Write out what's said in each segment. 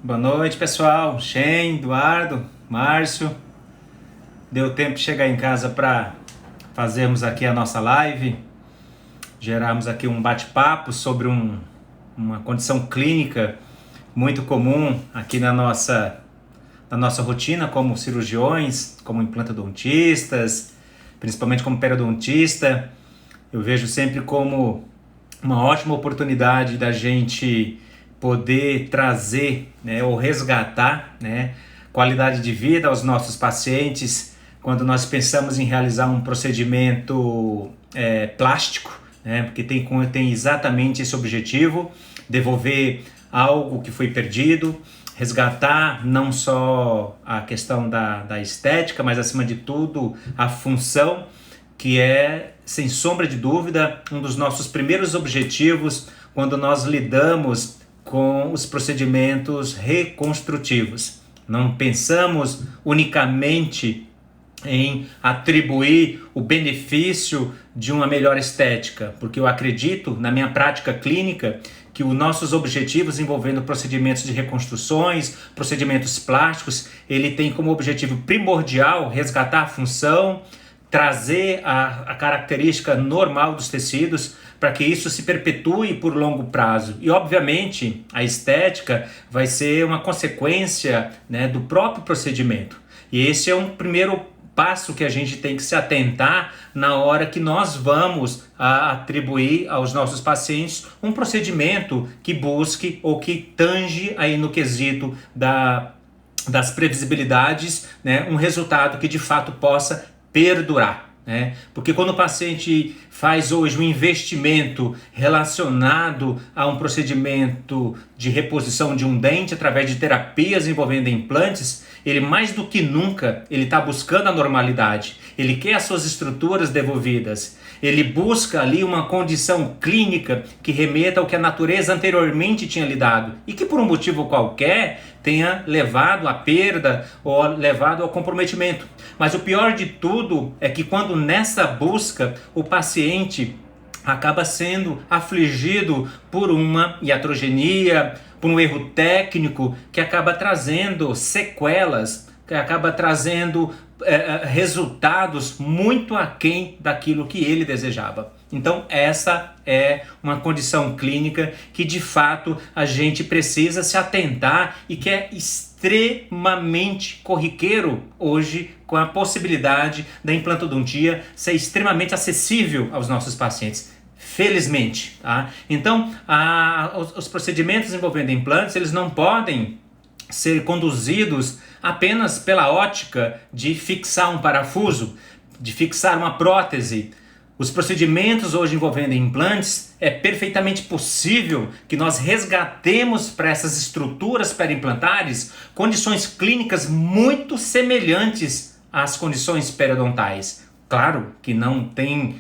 Boa noite, pessoal. Shen, Eduardo, Márcio. Deu tempo de chegar em casa para fazermos aqui a nossa live, gerarmos aqui um bate-papo sobre uma condição clínica muito comum aqui na nossa rotina como cirurgiões, como implantodontistas, principalmente como periodontista. Eu vejo sempre como uma ótima oportunidade da gente poder trazer, ou resgatar, qualidade de vida aos nossos pacientes quando nós pensamos em realizar um procedimento plástico, porque tem exatamente esse objetivo: devolver algo que foi perdido, resgatar não só a questão da estética, mas acima de tudo a função, que é, sem sombra de dúvida, um dos nossos primeiros objetivos quando nós lidamos com os procedimentos reconstrutivos. Não pensamos unicamente em atribuir o benefício de uma melhor estética, porque eu acredito, na minha prática clínica, que os nossos objetivos envolvendo procedimentos de reconstruções, procedimentos plásticos, ele tem como objetivo primordial resgatar a função, trazer a característica normal dos tecidos, para que isso se perpetue por longo prazo. E, obviamente, a estética vai ser uma consequência, do próprio procedimento. E esse é um primeiro passo que a gente tem que se atentar na hora que nós vamos atribuir aos nossos pacientes um procedimento que busque ou que tange aí no quesito das previsibilidades, um resultado que de fato possa perdurar. Porque quando o paciente faz hoje um investimento relacionado a um procedimento de reposição de um dente através de terapias envolvendo implantes, ele mais do que nunca está buscando a normalidade, ele quer as suas estruturas devolvidas, ele busca ali uma condição clínica que remeta ao que a natureza anteriormente tinha lhe dado e que por um motivo qualquer tenha levado à perda ou levado ao comprometimento. Mas o pior de tudo é que quando nessa busca o paciente acaba sendo afligido por uma iatrogenia, por um erro técnico que acaba trazendo sequelas, que acaba trazendo resultados muito aquém daquilo que ele desejava. Então essa é uma condição clínica que de fato a gente precisa se atentar e que é extremamente corriqueiro hoje, com a possibilidade da implantodontia ser extremamente acessível aos nossos pacientes. Felizmente, tá? Então, os procedimentos envolvendo implantes, eles não podem ser conduzidos apenas pela ótica de fixar um parafuso, de fixar uma prótese. Os procedimentos hoje envolvendo implantes, é perfeitamente possível que nós resgatemos para essas estruturas periimplantares condições clínicas muito semelhantes às condições periodontais. Claro que não tem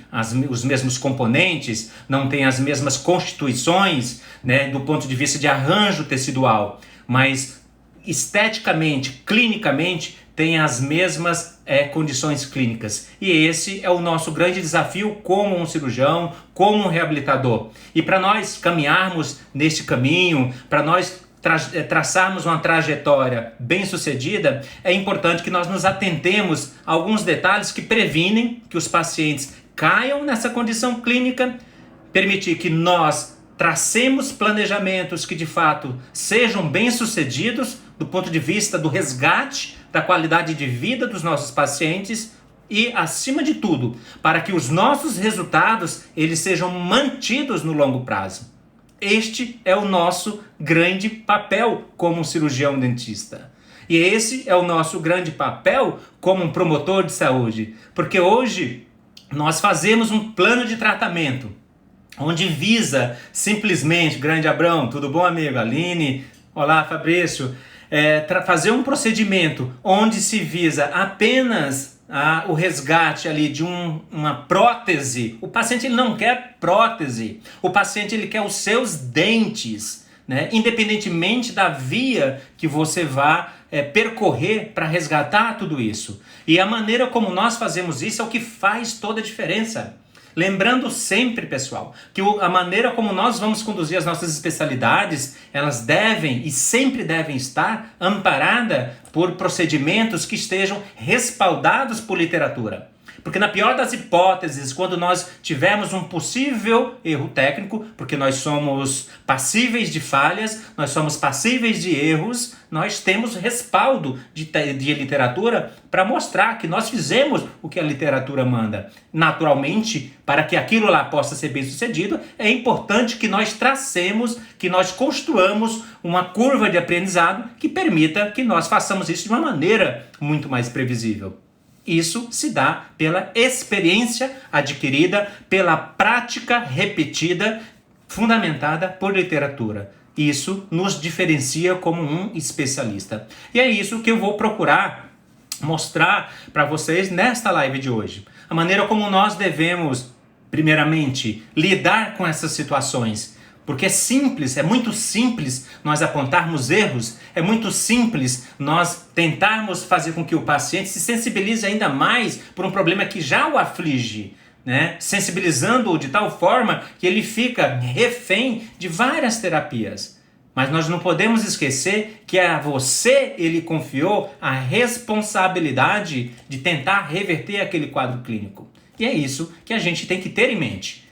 os mesmos componentes, não tem as mesmas constituições, do ponto de vista de arranjo tecidual, mas esteticamente, clinicamente, tem as mesmas condições clínicas. E esse é o nosso grande desafio como um cirurgião, como um reabilitador. E para nós caminharmos neste caminho, para nós traçarmos uma trajetória bem sucedida, é importante que nós nos atentemos a alguns detalhes que previnem que os pacientes caiam nessa condição clínica, permitir que nós tracemos planejamentos que de fato sejam bem sucedidos do ponto de vista do resgate da qualidade de vida dos nossos pacientes e, acima de tudo, para que os nossos resultados eles sejam mantidos no longo prazo. Este é o nosso grande papel como um cirurgião dentista. E esse é o nosso grande papel como um promotor de saúde. Porque hoje nós fazemos um plano de tratamento onde visa simplesmente, grande Abrão, tudo bom, amigo? Aline, olá, Fabrício. Fazer um procedimento onde se visa apenas o resgate ali de uma prótese. O paciente ele não quer prótese, o paciente ele quer os seus dentes, independentemente da via que você vá percorrer para resgatar tudo isso. E a maneira como nós fazemos isso é o que faz toda a diferença. Lembrando sempre, pessoal, que a maneira como nós vamos conduzir as nossas especialidades, elas devem e sempre devem estar amparadas por procedimentos que estejam respaldados por literatura. Porque na pior das hipóteses, quando nós tivermos um possível erro técnico, porque nós somos passíveis de falhas, nós somos passíveis de erros, nós temos respaldo de literatura para mostrar que nós fizemos o que a literatura manda. Naturalmente, para que aquilo lá possa ser bem sucedido, é importante que nós tracemos, que nós construamos uma curva de aprendizado que permita que nós façamos isso de uma maneira muito mais previsível. Isso se dá pela experiência adquirida, pela prática repetida, fundamentada por literatura. Isso nos diferencia como um especialista. E é isso que eu vou procurar mostrar para vocês nesta live de hoje. A maneira como nós devemos, primeiramente, lidar com essas situações. Porque é simples, é muito simples nós apontarmos erros, é muito simples nós tentarmos fazer com que o paciente se sensibilize ainda mais por um problema que já o aflige, né? Sensibilizando-o de tal forma que ele fica refém de várias terapias. Mas nós não podemos esquecer que a você ele confiou a responsabilidade de tentar reverter aquele quadro clínico. E é isso que a gente tem que ter em mente.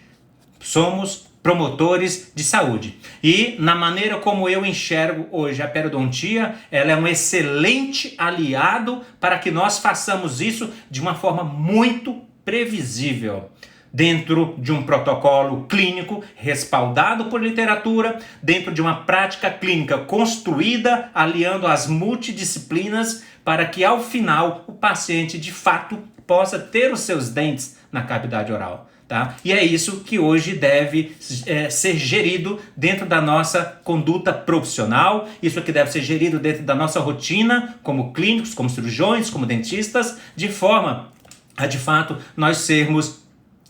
Somos promotores de saúde. E na maneira como eu enxergo hoje a periodontia, ela é um excelente aliado para que nós façamos isso de uma forma muito previsível. Dentro de um protocolo clínico respaldado por literatura, dentro de uma prática clínica construída, aliando as multidisciplinas, para que ao final o paciente de fato possa ter os seus dentes na cavidade oral. Tá? E é isso que hoje deve ser gerido dentro da nossa conduta profissional, isso que deve ser gerido dentro da nossa rotina como clínicos, como cirurgiões, como dentistas, de forma a de fato nós sermos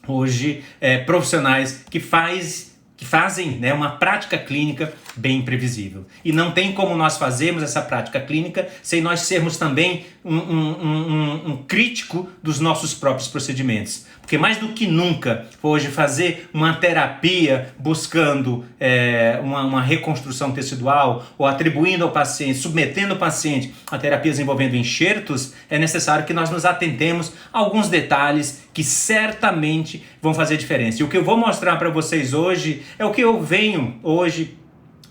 hoje profissionais que fazem, né, uma prática clínica bem previsível. E não tem como nós fazermos essa prática clínica sem nós sermos também um crítico dos nossos próprios procedimentos. Porque mais do que nunca, hoje fazer uma terapia buscando uma reconstrução tecidual ou atribuindo ao paciente, submetendo o paciente a terapias envolvendo enxertos, é necessário que nós nos atentemos a alguns detalhes que certamente vão fazer diferença. E o que eu vou mostrar para vocês hoje é o que eu venho hoje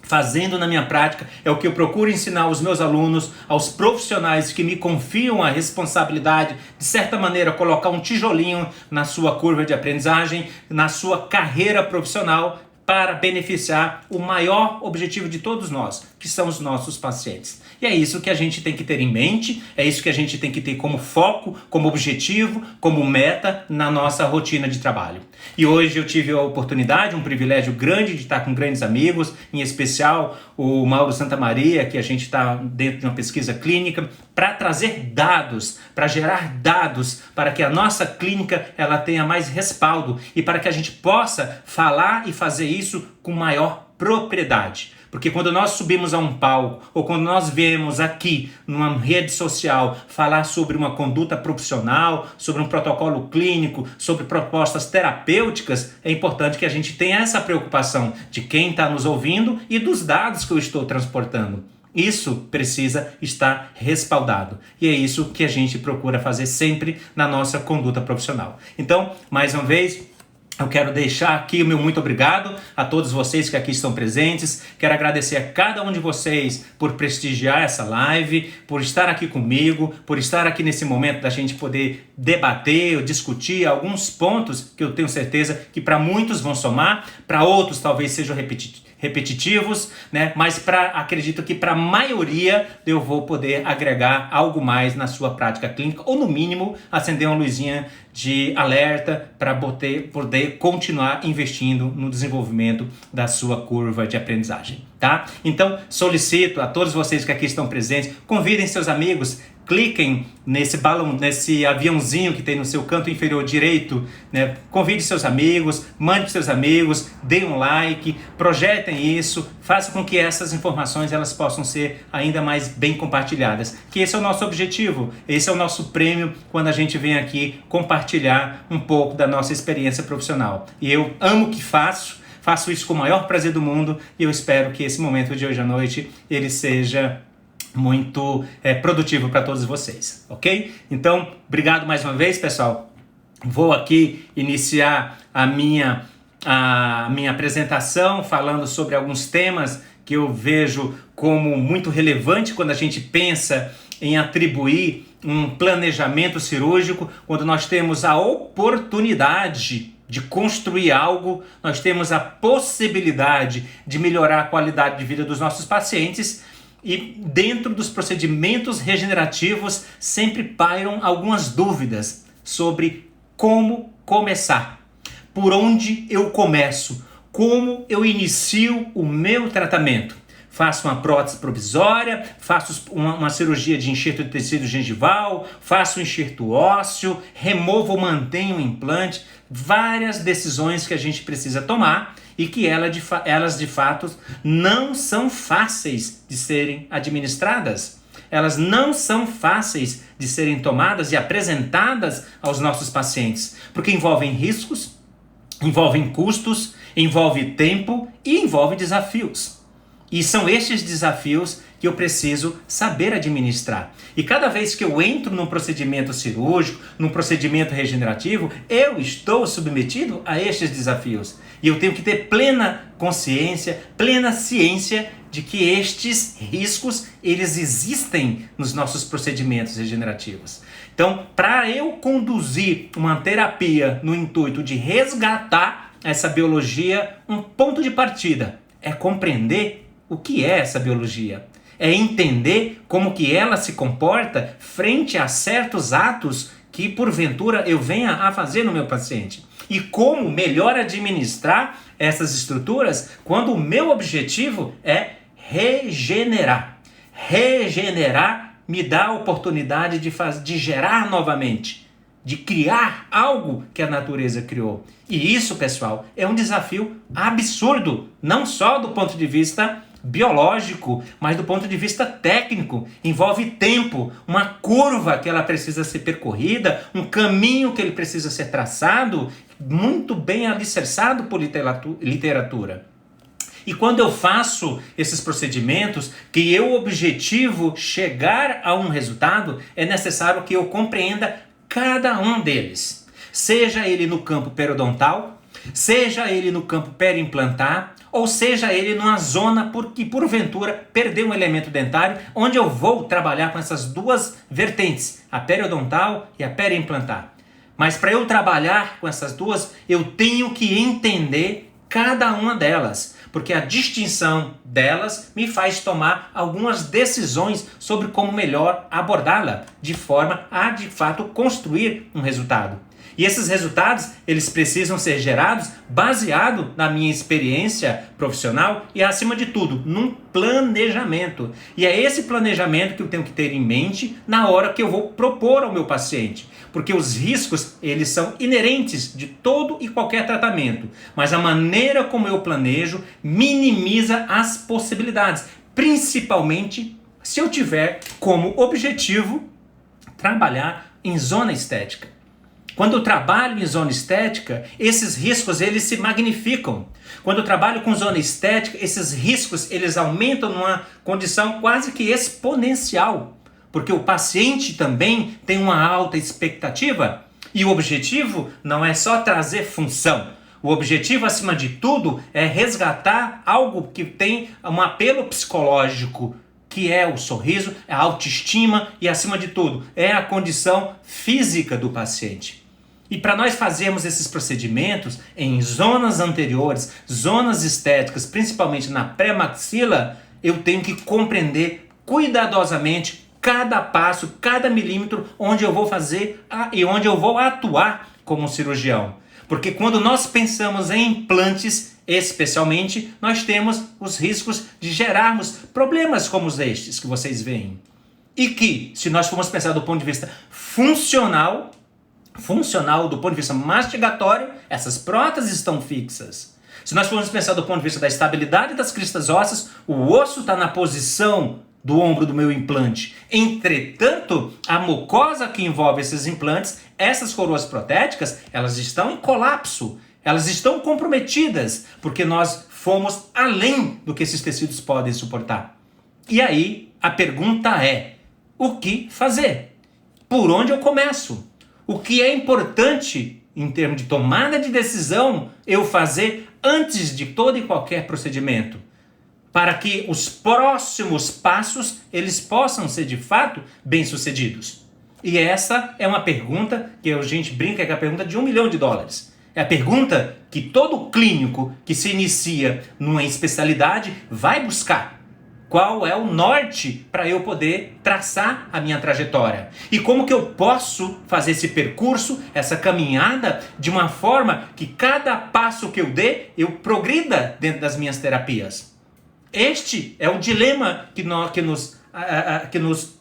fazendo na minha prática, é o que eu procuro ensinar aos meus alunos, aos profissionais que me confiam a responsabilidade, de certa maneira, colocar um tijolinho na sua curva de aprendizagem, na sua carreira profissional, para beneficiar o maior objetivo de todos nós, que são os nossos pacientes. E é isso que a gente tem que ter em mente, é isso que a gente tem que ter como foco, como objetivo, como meta na nossa rotina de trabalho. E hoje eu tive a oportunidade, um privilégio grande de estar com grandes amigos, em especial o Mauro Santamaria, que a gente está dentro de uma pesquisa clínica, para trazer dados, para gerar dados, para que a nossa clínica ela tenha mais respaldo e para que a gente possa falar e fazer isso com maior propriedade. Porque quando nós subimos a um palco, ou quando nós viemos aqui numa rede social falar sobre uma conduta profissional, sobre um protocolo clínico, sobre propostas terapêuticas, é importante que a gente tenha essa preocupação de quem está nos ouvindo e dos dados que eu estou transportando. Isso precisa estar respaldado. E é isso que a gente procura fazer sempre na nossa conduta profissional. Então, mais uma vez, eu quero deixar aqui o meu muito obrigado a todos vocês que aqui estão presentes. Quero agradecer a cada um de vocês por prestigiar essa live, por estar aqui comigo, por estar aqui nesse momento da gente poder debater, discutir alguns pontos que eu tenho certeza que para muitos vão somar, para outros talvez sejam repetitivos, né? Mas acredito que para a maioria eu vou poder agregar algo mais na sua prática clínica, ou no mínimo acender uma luzinha de alerta para poder continuar investindo no desenvolvimento da sua curva de aprendizagem. tá? Então, solicito a todos vocês que aqui estão presentes, convidem seus amigos, cliquem nesse balão, nesse aviãozinho que tem no seu canto inferior direito, né? Convide seus amigos, mande para seus amigos, dê um like, projetem isso, façam com que essas informações elas possam ser ainda mais bem compartilhadas. Que esse é o nosso objetivo, esse é o nosso prêmio quando a gente vem aqui compartilhar um pouco da nossa experiência profissional. E eu amo o que faço isso com o maior prazer do mundo e eu espero que esse momento de hoje à noite ele seja muito produtivo para todos vocês, ok? Então, obrigado mais uma vez, pessoal. Vou aqui iniciar a minha apresentação falando sobre alguns temas que eu vejo como muito relevante quando a gente pensa em atribuir um planejamento cirúrgico, quando nós temos a oportunidade de construir algo, nós temos a possibilidade de melhorar a qualidade de vida dos nossos pacientes. E dentro dos procedimentos regenerativos sempre pairam algumas dúvidas sobre como começar, por onde eu começo, como eu inicio o meu tratamento. Faço uma prótese provisória, faço uma cirurgia de enxerto de tecido gengival, faço um enxerto ósseo, removo ou mantenho o implante. Várias decisões que a gente precisa tomar e que elas de fato não são fáceis de serem administradas. Elas não são fáceis de serem tomadas e apresentadas aos nossos pacientes, porque envolvem riscos, envolvem custos, envolve tempo e envolve desafios. E são estes desafios que eu preciso saber administrar. E cada vez que eu entro num procedimento cirúrgico, num procedimento regenerativo, eu estou submetido a estes desafios. E eu tenho que ter plena consciência, plena ciência de que estes riscos, eles existem nos nossos procedimentos regenerativos. Então, para eu conduzir uma terapia no intuito de resgatar essa biologia, um ponto de partida é compreender o que é essa biologia. É entender como que ela se comporta frente a certos atos que porventura eu venha a fazer no meu paciente. E como melhor administrar essas estruturas quando o meu objetivo é regenerar. Regenerar me dá a oportunidade de gerar novamente, de criar algo que a natureza criou. E isso, pessoal, é um desafio absurdo, não só do ponto de vista biológico, mas do ponto de vista técnico. Envolve tempo, uma curva que ela precisa ser percorrida, um caminho que ele precisa ser traçado, muito bem alicerçado por literatura. E quando eu faço esses procedimentos, que eu objetivo chegar a um resultado, é necessário que eu compreenda cada um deles. Seja ele no campo periodontal, seja ele no campo periimplantar, ou seja ele numa zona que porventura perdeu um elemento dentário, onde eu vou trabalhar com essas duas vertentes, a periodontal e a periimplantar. Mas para eu trabalhar com essas duas, eu tenho que entender cada uma delas, porque a distinção delas me faz tomar algumas decisões sobre como melhor abordá-la, de forma a, de fato, construir um resultado. E esses resultados, eles precisam ser gerados baseado na minha experiência profissional e, acima de tudo, num planejamento. E é esse planejamento que eu tenho que ter em mente na hora que eu vou propor ao meu paciente. Porque os riscos, eles são inerentes de todo e qualquer tratamento. Mas a maneira como eu planejo minimiza as possibilidades. Principalmente se eu tiver como objetivo trabalhar em zona estética. Quando eu trabalho em zona estética, esses riscos eles se magnificam. Quando eu trabalho com zona estética, esses riscos eles aumentam numa condição quase que exponencial. Porque o paciente também tem uma alta expectativa. E o objetivo não é só trazer função. O objetivo, acima de tudo, é resgatar algo que tem um apelo psicológico, que é o sorriso, a autoestima e, acima de tudo, é a condição física do paciente. E para nós fazermos esses procedimentos em zonas anteriores, zonas estéticas, principalmente na pré-maxila, eu tenho que compreender cuidadosamente cada passo, cada milímetro onde eu vou fazer e onde eu vou atuar como cirurgião. Porque quando nós pensamos em implantes, Especialmente, nós temos os riscos de gerarmos problemas como estes que vocês veem. E que, se nós formos pensar do ponto de vista funcional, do ponto de vista mastigatório, essas próteses estão fixas. Se nós formos pensar do ponto de vista da estabilidade das cristas ósseas, o osso está na posição do ombro do meu implante. Entretanto, a mucosa que envolve esses implantes, essas coroas protéticas, elas estão em colapso, elas estão comprometidas, porque nós fomos além do que esses tecidos podem suportar. E aí, a pergunta é, o que fazer? Por onde eu começo? O que é importante, em termos de tomada de decisão, eu fazer antes de todo e qualquer procedimento? Para que os próximos passos, eles possam ser de fato bem-sucedidos. E essa é uma pergunta que a gente brinca que é a pergunta de $1 milhão. É a pergunta que todo clínico que se inicia numa especialidade vai buscar. Qual é o norte para eu poder traçar a minha trajetória? E como que eu posso fazer esse percurso, essa caminhada, de uma forma que cada passo que eu dê, eu progrida dentro das minhas terapias? Este é o dilema que nos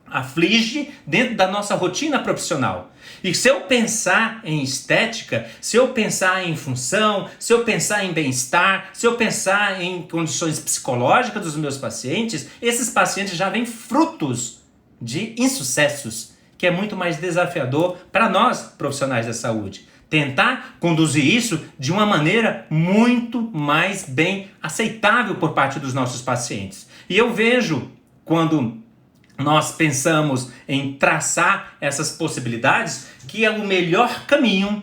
aflige dentro da nossa rotina profissional. E se eu pensar em estética, se eu pensar em função, se eu pensar em bem-estar, se eu pensar em condições psicológicas dos meus pacientes, esses pacientes já vêm frutos de insucessos, que é muito mais desafiador para nós, profissionais da saúde. Tentar conduzir isso de uma maneira muito mais bem aceitável por parte dos nossos pacientes. E eu vejo, quando nós pensamos em traçar essas possibilidades, que é o melhor caminho,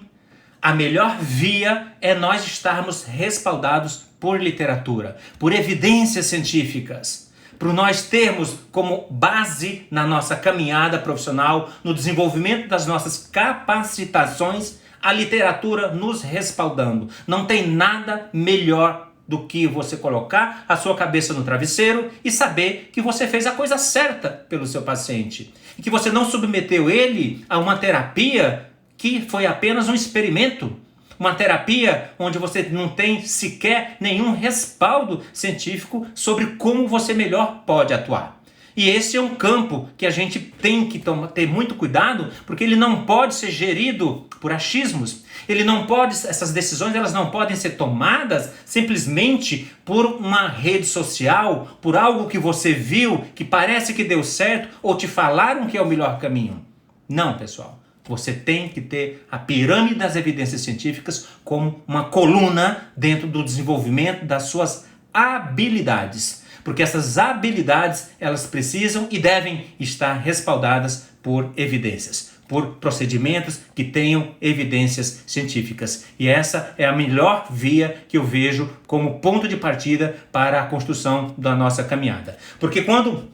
a melhor via é nós estarmos respaldados por literatura, por evidências científicas, para nós termos como base na nossa caminhada profissional, no desenvolvimento das nossas capacitações, a literatura nos respaldando. Não tem nada melhor do que você colocar a sua cabeça no travesseiro e saber que você fez a coisa certa pelo seu paciente. E que você não submeteu ele a uma terapia que foi apenas um experimento. Uma terapia onde você não tem sequer nenhum respaldo científico sobre como você melhor pode atuar. E esse é um campo que a gente tem que ter muito cuidado, porque ele não pode ser gerido por achismos. Ele não pode, essas decisões elas não podem ser tomadas simplesmente por uma rede social, por algo que você viu, que parece que deu certo, ou te falaram que é o melhor caminho. Não, pessoal. Você tem que ter a pirâmide das evidências científicas como uma coluna dentro do desenvolvimento das suas habilidades. Porque essas habilidades, elas precisam e devem estar respaldadas por evidências, por procedimentos que tenham evidências científicas. E essa é a melhor via que eu vejo como ponto de partida para a construção da nossa caminhada. Porque quando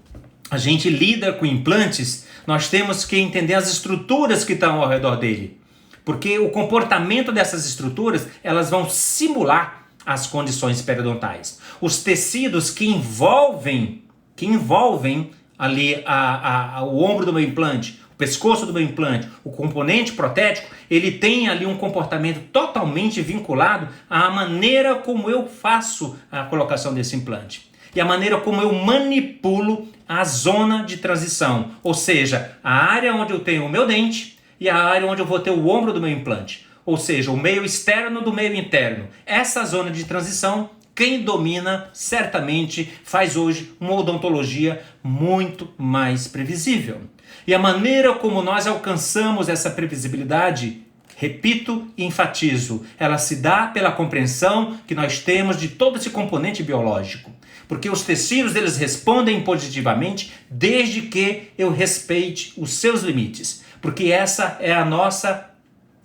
a gente lida com implantes, nós temos que entender as estruturas que estão ao redor dele. Porque o comportamento dessas estruturas, elas vão simular as condições periodontais. Os tecidos que envolvem ali o ombro do meu implante, o pescoço do meu implante, o componente protético, ele tem ali um comportamento totalmente vinculado à maneira como eu faço a colocação desse implante. E a maneira como eu manipulo a zona de transição, ou seja, a área onde eu tenho o meu dente e a área onde eu vou ter o ombro do meu implante. Ou seja, o meio externo do meio interno. Essa zona de transição, quem domina certamente faz hoje uma odontologia muito mais previsível. E a maneira como nós alcançamos essa previsibilidade, repito e enfatizo, ela se dá pela compreensão que nós temos de todo esse componente biológico. Porque os tecidos eles respondem positivamente desde que eu respeite os seus limites. Porque essa é a nossa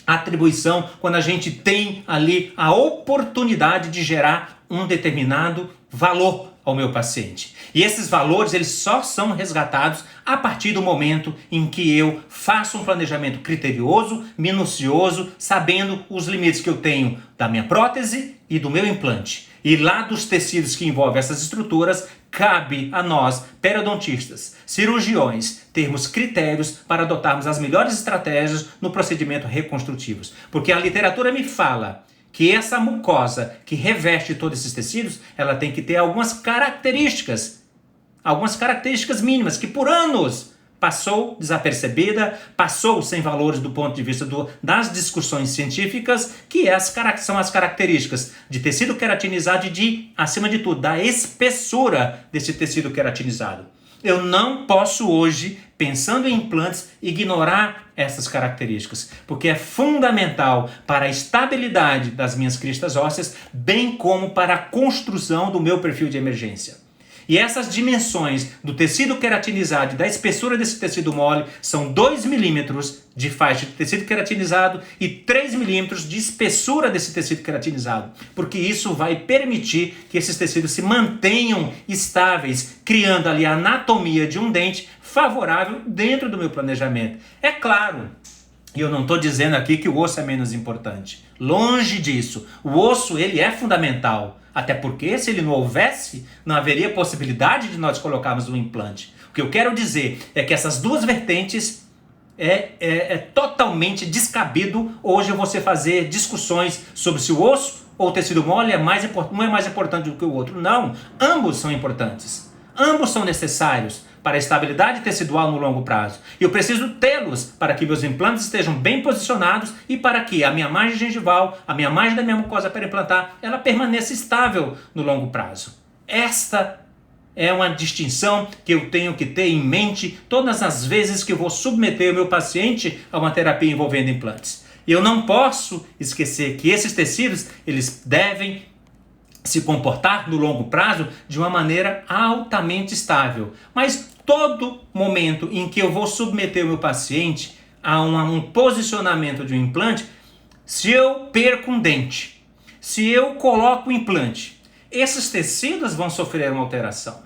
atribuição quando a gente tem ali a oportunidade de gerar um determinado valor ao meu paciente. E esses valores eles só são resgatados a partir do momento em que eu faço um planejamento criterioso, minucioso, sabendo os limites que eu tenho da minha prótese e do meu implante. E lá dos tecidos que envolvem essas estruturas, cabe a nós, periodontistas, cirurgiões, termos critérios para adotarmos as melhores estratégias no procedimento reconstrutivos. Porque a literatura me fala que essa mucosa que reveste todos esses tecidos, ela tem que ter algumas características mínimas, que por anos passou desapercebida, passou sem valores do ponto de vista das discussões científicas, que são as características de tecido queratinizado e acima de tudo, da espessura desse tecido queratinizado. Eu não posso hoje, pensando em implantes, ignorar essas características, porque é fundamental para a estabilidade das minhas cristas ósseas, bem como para a construção do meu perfil de emergência. E essas dimensões do tecido queratinizado e da espessura desse tecido mole são 2 milímetros de faixa de tecido queratinizado e 3 milímetros de espessura desse tecido queratinizado, porque isso vai permitir que esses tecidos se mantenham estáveis, criando ali a anatomia de um dente favorável dentro do meu planejamento. É claro, e eu não estou dizendo aqui que o osso é menos importante. Longe disso. O osso, ele é fundamental. Até porque, se ele não houvesse, não haveria possibilidade de nós colocarmos um implante. O que eu quero dizer é que essas duas vertentes é totalmente descabido hoje você fazer discussões sobre se o osso ou o tecido mole um é mais importante do que o outro. Não, ambos são importantes. Ambos são necessários para a estabilidade tecidual no longo prazo. E eu preciso tê-los para que meus implantes estejam bem posicionados e para que a minha margem gengival, a minha margem da minha mucosa perimplantar, ela permaneça estável no longo prazo. Esta é uma distinção que eu tenho que ter em mente todas as vezes que eu vou submeter o meu paciente a uma terapia envolvendo implantes. E eu não posso esquecer que esses tecidos, eles devem se comportar no longo prazo de uma maneira altamente estável. Mas todo momento em que eu vou submeter o meu paciente a um posicionamento de um implante, se eu perco um dente, se eu coloco o implante, esses tecidos vão sofrer uma alteração.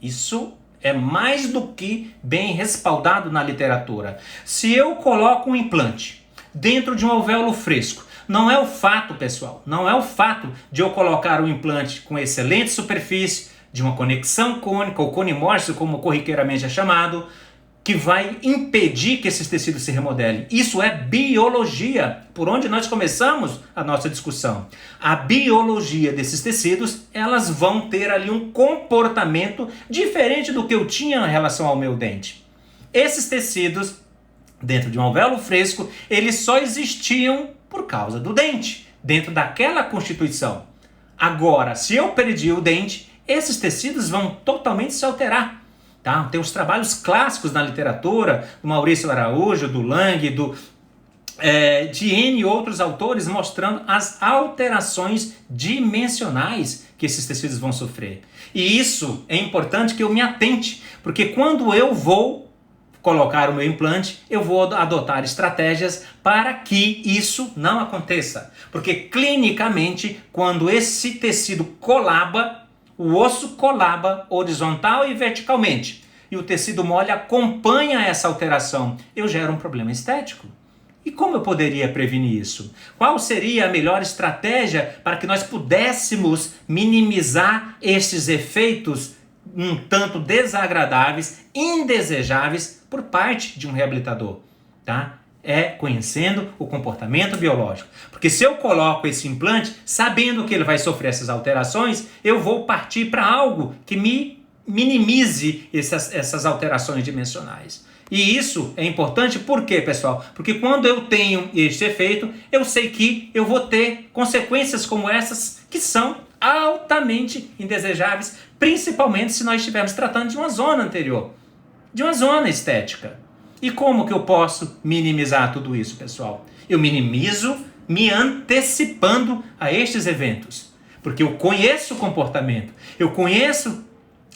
Isso é mais do que bem respaldado na literatura. Se eu coloco um implante dentro de um alvéolo fresco, não é o fato, pessoal, não é o fato de eu colocar um implante com excelente superfície, de uma conexão cônica ou conimórfica, como corriqueiramente é chamado, que vai impedir que esses tecidos se remodelem. Isso é biologia, por onde nós começamos a nossa discussão. A biologia desses tecidos, elas vão ter ali um comportamento diferente do que eu tinha em relação ao meu dente. Esses tecidos, dentro de um alvéolo fresco, eles só existiam por causa do dente, dentro daquela constituição. Agora, se eu perdi o dente, esses tecidos vão totalmente se alterar. Tá? Tem os trabalhos clássicos na literatura, do Maurício Araújo, do Lang, de N outros autores, mostrando as alterações dimensionais que esses tecidos vão sofrer. E isso é importante que eu me atente, porque quando eu vou colocar o meu implante, eu vou adotar estratégias para que isso não aconteça. Porque clinicamente, quando esse tecido colaba, o osso colaba horizontal e verticalmente, e o tecido mole acompanha essa alteração, eu gero um problema estético. E como eu poderia prevenir isso? Qual seria a melhor estratégia para que nós pudéssemos minimizar esses efeitos um tanto desagradáveis, indesejáveis por parte de um reabilitador, tá? É conhecendo o comportamento biológico. Porque se eu coloco esse implante, sabendo que ele vai sofrer essas alterações, eu vou partir para algo que me minimize essas alterações dimensionais. E isso é importante por quê, pessoal? Porque quando eu tenho este efeito, eu sei que eu vou ter consequências como essas que são altamente indesejáveis, principalmente se nós estivermos tratando de uma zona anterior, de uma zona estética. E como que eu posso minimizar tudo isso, pessoal? Eu minimizo me antecipando a estes eventos, porque eu conheço o comportamento, eu conheço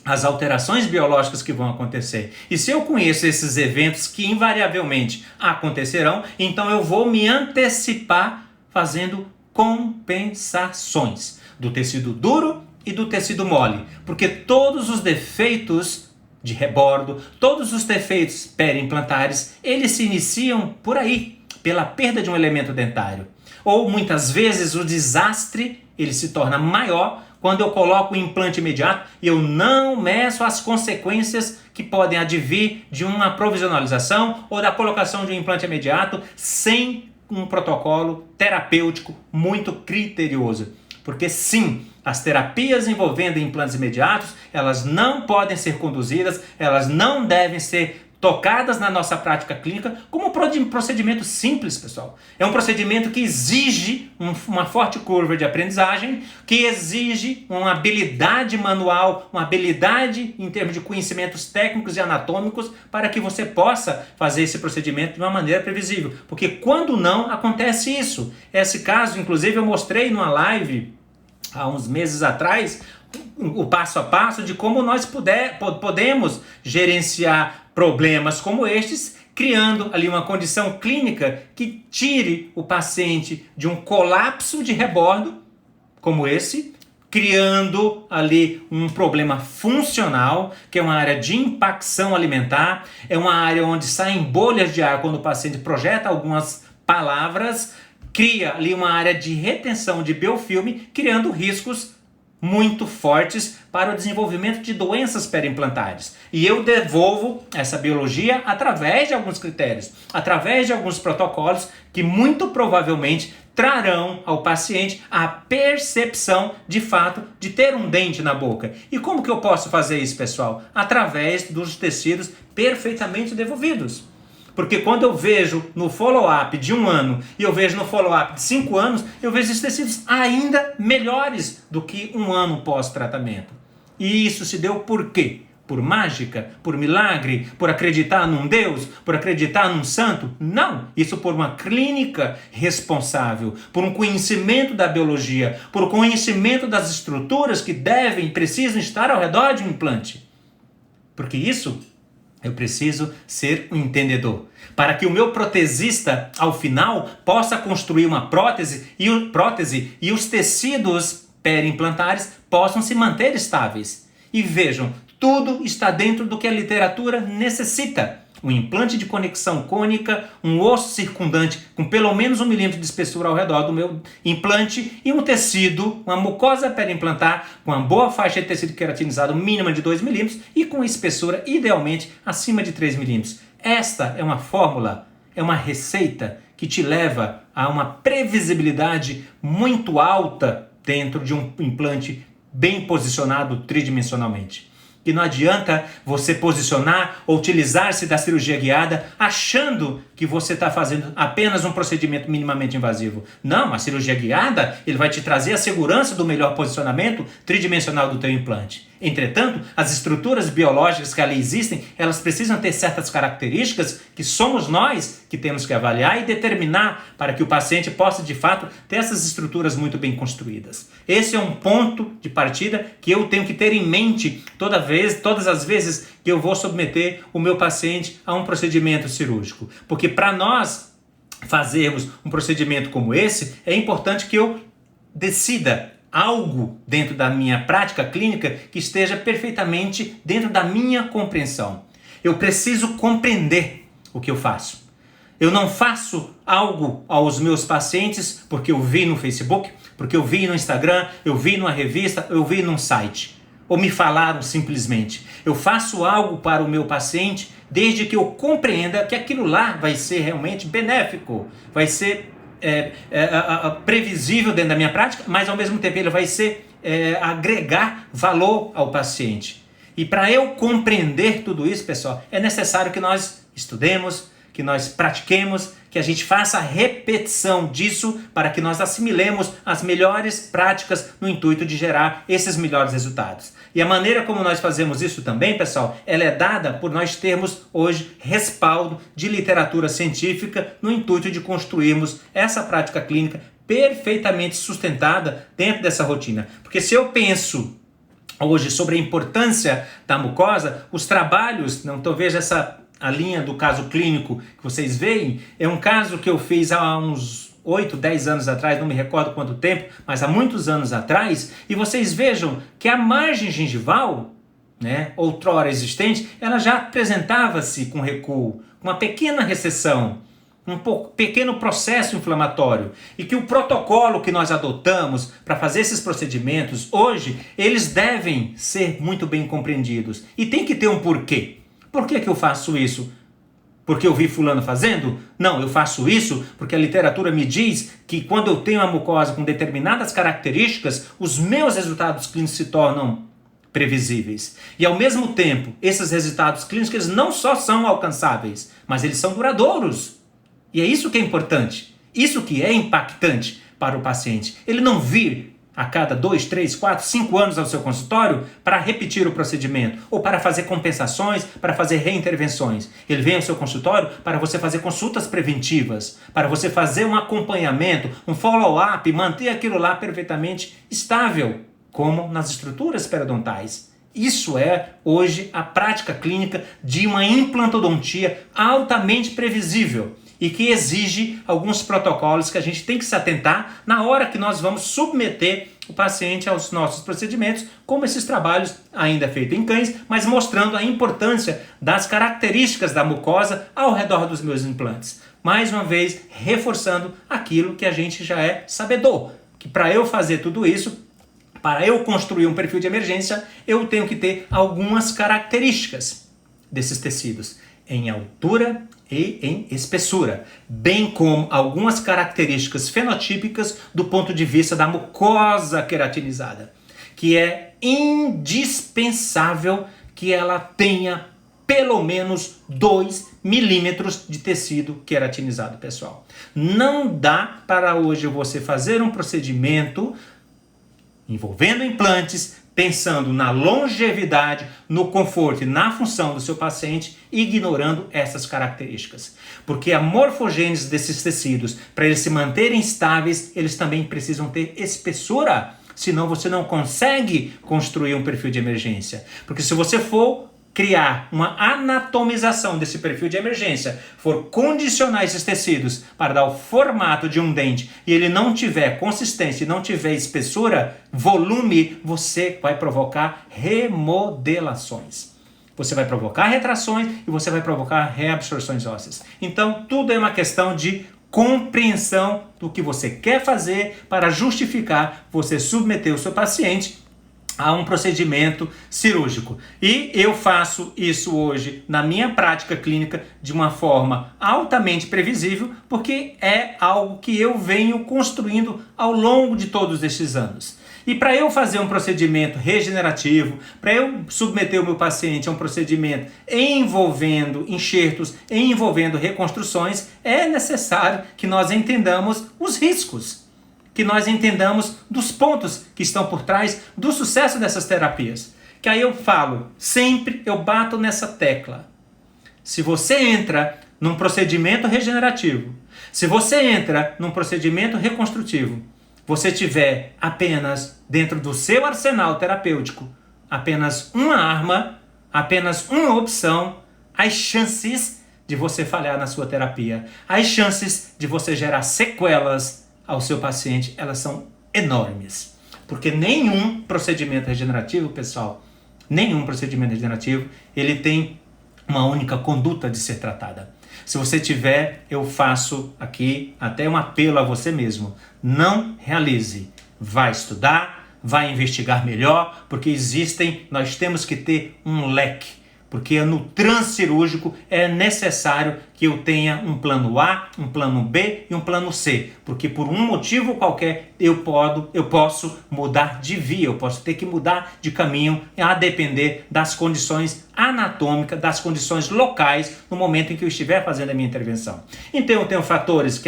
as alterações biológicas que vão acontecer. E se eu conheço esses eventos que invariavelmente acontecerão, então eu vou me antecipar fazendo compensações do tecido duro e do tecido mole, porque todos os defeitos de rebordo, todos os defeitos periimplantares, eles se iniciam por aí, pela perda de um elemento dentário. Ou muitas vezes o desastre ele se torna maior quando eu coloco o implante imediato e eu não meço as consequências que podem advir de uma provisionalização ou da colocação de um implante imediato sem um protocolo terapêutico muito criterioso. Porque sim, as terapias envolvendo implantes imediatos, elas não podem ser conduzidas, elas não devem ser tocadas na nossa prática clínica como um procedimento simples, pessoal. É um procedimento que exige uma forte curva de aprendizagem, que exige uma habilidade manual, uma habilidade em termos de conhecimentos técnicos e anatômicos para que você possa fazer esse procedimento de uma maneira previsível. Porque quando não, acontece isso. Esse caso, inclusive, eu mostrei numa live há uns meses atrás, o passo a passo de como nós podemos gerenciar problemas como estes, criando ali uma condição clínica que tire o paciente de um colapso de rebordo, como esse, criando ali um problema funcional, que é uma área de impacção alimentar, é uma área onde saem bolhas de ar quando o paciente projeta algumas palavras, cria ali uma área de retenção de biofilme, criando riscos muito fortes para o desenvolvimento de doenças periimplantares. E eu devolvo essa biologia através de alguns critérios, através de alguns protocolos que muito provavelmente trarão ao paciente a percepção de fato de ter um dente na boca. E como que eu posso fazer isso, pessoal? Através dos tecidos perfeitamente devolvidos. Porque quando eu vejo no follow-up de 1 ano e eu vejo no follow-up de 5 anos, eu vejo esses tecidos ainda melhores do que 1 ano pós-tratamento. E isso se deu por quê? Por mágica? Por milagre? Por acreditar num Deus? Por acreditar num santo? Não! Isso por uma clínica responsável, por um conhecimento da biologia, por um conhecimento das estruturas que devem e precisam estar ao redor de um implante. Porque isso eu preciso ser um entendedor. Para que o meu protesista, ao final, possa construir uma prótese e os tecidos periimplantares possam se manter estáveis. E vejam, tudo está dentro do que a literatura necessita. Um implante de conexão cônica, um osso circundante com pelo menos 1 milímetro de espessura ao redor do meu implante e um tecido, uma mucosa periimplantar com uma boa faixa de tecido queratinizado mínima de 2 milímetros e com espessura idealmente acima de 3 milímetros. Esta é uma fórmula, é uma receita que te leva a uma previsibilidade muito alta dentro de um implante bem posicionado tridimensionalmente. Que não adianta você posicionar ou utilizar-se da cirurgia guiada achando que você está fazendo apenas um procedimento minimamente invasivo. Não, a cirurgia guiada ele vai te trazer a segurança do melhor posicionamento tridimensional do teu implante. Entretanto, as estruturas biológicas que ali existem, elas precisam ter certas características que somos nós que temos que avaliar e determinar para que o paciente possa, de fato, ter essas estruturas muito bem construídas. Esse é um ponto de partida que eu tenho que ter em mente todas as vezes que eu vou submeter o meu paciente a um procedimento cirúrgico. Porque para nós fazermos um procedimento como esse, é importante que eu decida algo dentro da minha prática clínica que esteja perfeitamente dentro da minha compreensão. Eu preciso compreender o que eu faço. Eu não faço algo aos meus pacientes porque eu vi no Facebook, porque eu vi no Instagram, eu vi numa revista, eu vi num site. Ou me falaram simplesmente. Eu faço algo para o meu paciente desde que eu compreenda que aquilo lá vai ser realmente benéfico, vai ser previsível dentro da minha prática, mas ao mesmo tempo ele vai ser agregar valor ao paciente. E para eu compreender tudo isso, pessoal, é necessário que nós estudemos, que nós pratiquemos, que a gente faça a repetição disso para que nós assimilemos as melhores práticas no intuito de gerar esses melhores resultados. E a maneira como nós fazemos isso também, pessoal, ela é dada por nós termos hoje respaldo de literatura científica no intuito de construirmos essa prática clínica perfeitamente sustentada dentro dessa rotina. Porque se eu penso hoje sobre a importância da mucosa, os trabalhos, veja a linha do caso clínico que vocês veem, é um caso que eu fiz há uns 8, 10 anos atrás, não me recordo quanto tempo, mas há muitos anos atrás, e vocês vejam que a margem gengival, outrora existente, ela já apresentava-se com recuo, uma pequena recessão, pequeno processo inflamatório, e que o protocolo que nós adotamos para fazer esses procedimentos hoje, eles devem ser muito bem compreendidos, e tem que ter um porquê. Por que eu faço isso? porque eu vi fulano fazendo? Não, eu faço isso porque a literatura me diz que quando eu tenho a mucosa com determinadas características, os meus resultados clínicos se tornam previsíveis. E ao mesmo tempo, esses resultados clínicos eles não só são alcançáveis, mas eles são duradouros. E é isso que é importante, isso que é impactante para o paciente. Ele não vir a cada 2, 3, 4, 5 anos ao seu consultório para repetir o procedimento ou para fazer compensações, para fazer reintervenções. Ele vem ao seu consultório para você fazer consultas preventivas, para você fazer um acompanhamento, um follow-up, manter aquilo lá perfeitamente estável, como nas estruturas periodontais. Isso é, hoje, a prática clínica de uma implantodontia altamente previsível e que exige alguns protocolos que a gente tem que se atentar na hora que nós vamos submeter o paciente aos nossos procedimentos, como esses trabalhos ainda feitos em cães, mas mostrando a importância das características da mucosa ao redor dos meus implantes. Mais uma vez, reforçando aquilo que a gente já é sabedor, que para eu fazer tudo isso, para eu construir um perfil de emergência, eu tenho que ter algumas características desses tecidos, em altura e em espessura, bem como algumas características fenotípicas do ponto de vista da mucosa queratinizada, que é indispensável que ela tenha pelo menos 2 milímetros de tecido queratinizado, pessoal. Não dá para hoje você fazer um procedimento envolvendo implantes, pensando na longevidade, no conforto e na função do seu paciente, ignorando essas características. Porque a morfogênese desses tecidos, para eles se manterem estáveis, eles também precisam ter espessura. Senão você não consegue construir um perfil de emergência. Porque se você for criar uma anatomização desse perfil de emergência, for condicionar esses tecidos para dar o formato de um dente e ele não tiver consistência e não tiver espessura, volume, você vai provocar remodelações. Você vai provocar retrações e você vai provocar reabsorções ósseas. Então, tudo é uma questão de compreensão do que você quer fazer para justificar você submeter o seu paciente a um procedimento cirúrgico. E eu faço isso hoje na minha prática clínica de uma forma altamente previsível, porque é algo que eu venho construindo ao longo de todos estes anos. E para eu fazer um procedimento regenerativo, para eu submeter o meu paciente a um procedimento envolvendo enxertos, envolvendo reconstruções, é necessário que nós entendamos os riscos, que nós entendamos dos pontos que estão por trás do sucesso dessas terapias. Que aí eu falo, sempre eu bato nessa tecla. Se você entra num procedimento regenerativo, se você entra num procedimento reconstrutivo, você tiver apenas dentro do seu arsenal terapêutico, apenas uma arma, apenas uma opção, as chances de você falhar na sua terapia, as chances de você gerar sequelas ao seu paciente, elas são enormes. Porque nenhum procedimento regenerativo, pessoal, nenhum procedimento regenerativo, ele tem uma única conduta de ser tratada. Se você tiver, eu faço aqui até um apelo a você mesmo. Não realize. Vai estudar, vai investigar melhor, porque nós temos que ter um leque. Porque no transcirúrgico é necessário que eu tenha um plano A, um plano B e um plano C. Porque por um motivo qualquer eu posso mudar de via, eu posso ter que mudar de caminho a depender das condições anatômicas, das condições locais no momento em que eu estiver fazendo a minha intervenção. Então eu tenho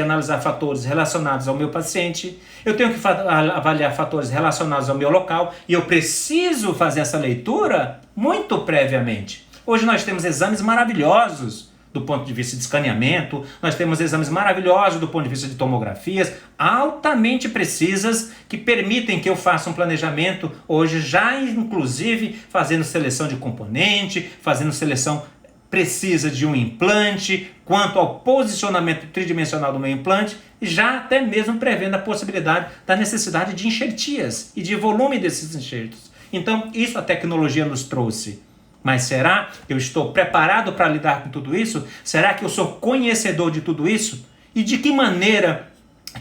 analisar fatores relacionados ao meu paciente, eu tenho que avaliar fatores relacionados ao meu local e eu preciso fazer essa leitura muito previamente. Hoje nós temos exames maravilhosos do ponto de vista de escaneamento, nós temos exames maravilhosos do ponto de vista de tomografias, altamente precisas, que permitem que eu faça um planejamento hoje já inclusive fazendo seleção de componente, fazendo seleção precisa de um implante, quanto ao posicionamento tridimensional do meu implante, e já até mesmo prevendo a possibilidade da necessidade de enxertias e de volume desses enxertos. Então isso a tecnologia nos trouxe. Mas será que eu estou preparado para lidar com tudo isso? Será que eu sou conhecedor de tudo isso? E de que maneira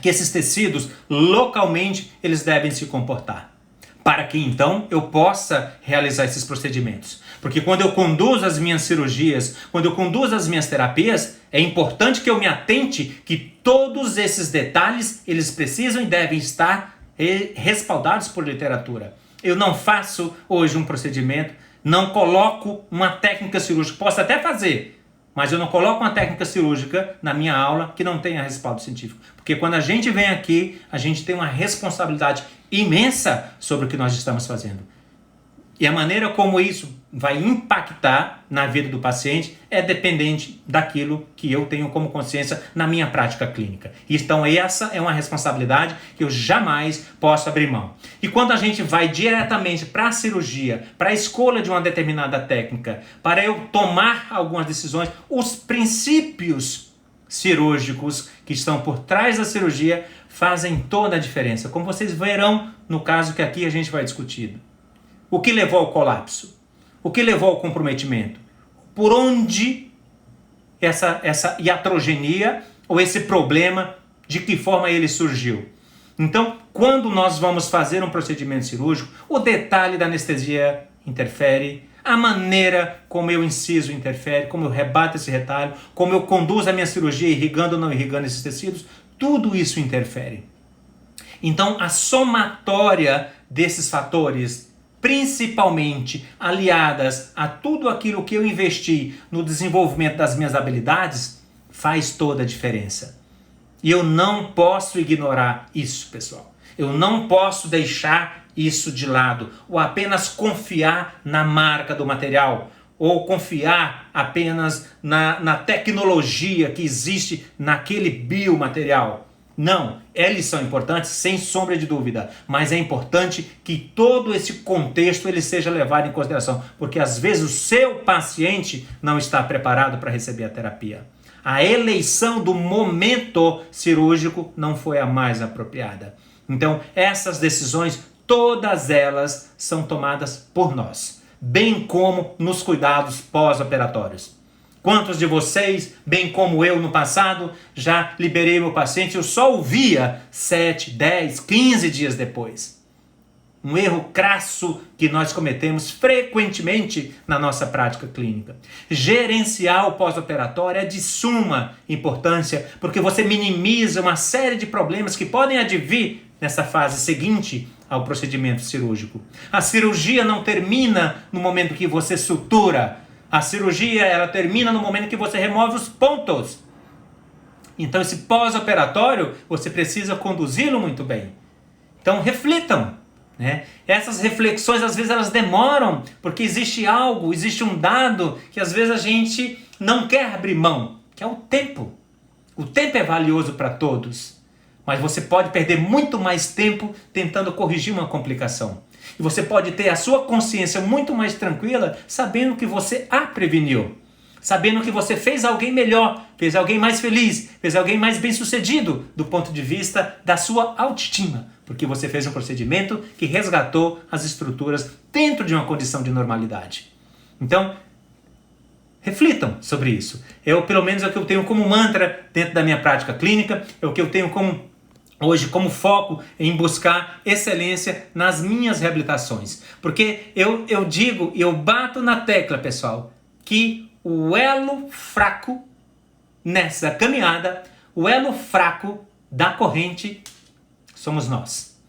que esses tecidos, localmente, eles devem se comportar? Para que então eu possa realizar esses procedimentos. Porque quando eu conduzo as minhas cirurgias, quando eu conduzo as minhas terapias, é importante que eu me atente que todos esses detalhes, eles precisam e devem estar respaldados por literatura. Eu não faço hoje um procedimento, não coloco uma técnica cirúrgica, posso até fazer, mas eu não coloco uma técnica cirúrgica na minha aula que não tenha respaldo científico. Porque quando a gente vem aqui, a gente tem uma responsabilidade imensa sobre o que nós estamos fazendo. E a maneira como isso vai impactar na vida do paciente é dependente daquilo que eu tenho como consciência na minha prática clínica. Então essa é uma responsabilidade que eu jamais posso abrir mão. E quando a gente vai diretamente para a cirurgia, para a escolha de uma determinada técnica, para eu tomar algumas decisões, os princípios cirúrgicos que estão por trás da cirurgia fazem toda a diferença, como vocês verão no caso que aqui a gente vai discutir. O que levou ao colapso? O que levou ao comprometimento? Por onde essa iatrogenia ou esse problema, de que forma ele surgiu? Então, quando nós vamos fazer um procedimento cirúrgico, o detalhe da anestesia interfere, a maneira como eu inciso interfere, como eu rebato esse retalho, como eu conduzo a minha cirurgia irrigando ou não irrigando esses tecidos, tudo isso interfere. Então, a somatória desses fatores, principalmente aliadas a tudo aquilo que eu investi no desenvolvimento das minhas habilidades, faz toda a diferença. E eu não posso ignorar isso, pessoal. Eu não posso deixar isso de lado, ou apenas confiar na marca do material, ou confiar apenas na tecnologia que existe naquele biomaterial. Não, eles são importantes, sem sombra de dúvida, mas é importante que todo esse contexto ele seja levado em consideração, porque às vezes o seu paciente não está preparado para receber a terapia. A eleição do momento cirúrgico não foi a mais apropriada. Então, essas decisões, todas elas são tomadas por nós, bem como nos cuidados pós-operatórios. Quantos de vocês, bem como eu no passado, já liberei meu paciente, eu só o via 7, 10, 15 dias depois? Um erro crasso que nós cometemos frequentemente na nossa prática clínica. Gerenciar o pós-operatório é de suma importância, porque você minimiza uma série de problemas que podem advir nessa fase seguinte ao procedimento cirúrgico. A cirurgia não termina no momento que você sutura. A cirurgia, ela termina no momento que você remove os pontos. Então, esse pós-operatório, você precisa conduzi-lo muito bem. Então, reflitam, né? Essas reflexões, às vezes, elas demoram, porque existe algo, existe um dado que, às vezes, a gente não quer abrir mão, que é o tempo. O tempo é valioso para todos, mas você pode perder muito mais tempo tentando corrigir uma complicação. E você pode ter a sua consciência muito mais tranquila sabendo que você a preveniu. Sabendo que você fez alguém melhor, fez alguém mais feliz, fez alguém mais bem-sucedido do ponto de vista da sua autoestima. Porque você fez um procedimento que resgatou as estruturas dentro de uma condição de normalidade. Então, reflitam sobre isso. Pelo menos é o que eu tenho como mantra dentro da minha prática clínica, é o que eu tenho hoje como foco em buscar excelência nas minhas reabilitações. Porque eu digo e eu bato na tecla, pessoal, que o elo fraco nessa caminhada, o elo fraco da corrente somos nós.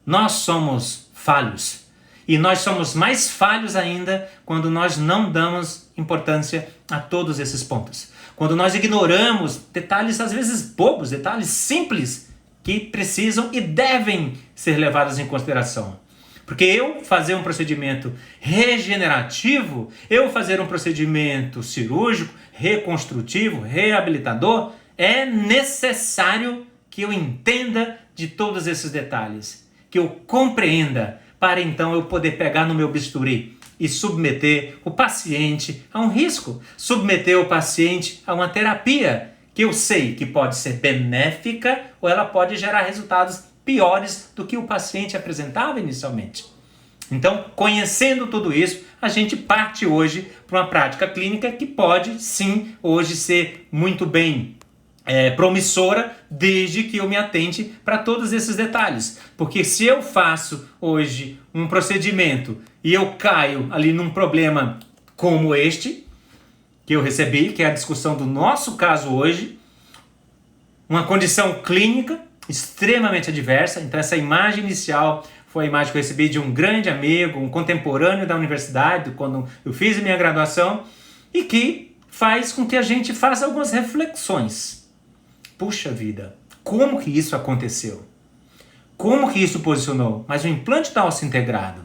Nós somos falhos. E nós somos mais falhos ainda quando nós não damos importância a todos esses pontos. Quando nós ignoramos detalhes às vezes bobos, detalhes simples, que precisam e devem ser levadas em consideração. Porque eu fazer um procedimento regenerativo, eu fazer um procedimento cirúrgico, reconstrutivo, reabilitador, é necessário que eu entenda de todos esses detalhes, que eu compreenda, para então eu poder pegar no meu bisturi e submeter o paciente a um risco, submeter o paciente a uma terapia, que eu sei que pode ser benéfica ou ela pode gerar resultados piores do que o paciente apresentava inicialmente. Então, conhecendo tudo isso, a gente parte hoje para uma prática clínica que pode, sim, hoje ser muito bem promissora, desde que eu me atente para todos esses detalhes. Porque se eu faço hoje um procedimento e eu caio ali num problema como este que eu recebi, que é a discussão do nosso caso hoje, uma condição clínica extremamente adversa. Então essa imagem inicial foi a imagem que eu recebi de um grande amigo, um contemporâneo da universidade, quando eu fiz a minha graduação, e que faz com que a gente faça algumas reflexões. Puxa vida, como que isso aconteceu? Como que isso posicionou? Mas o implante está osso-integrado.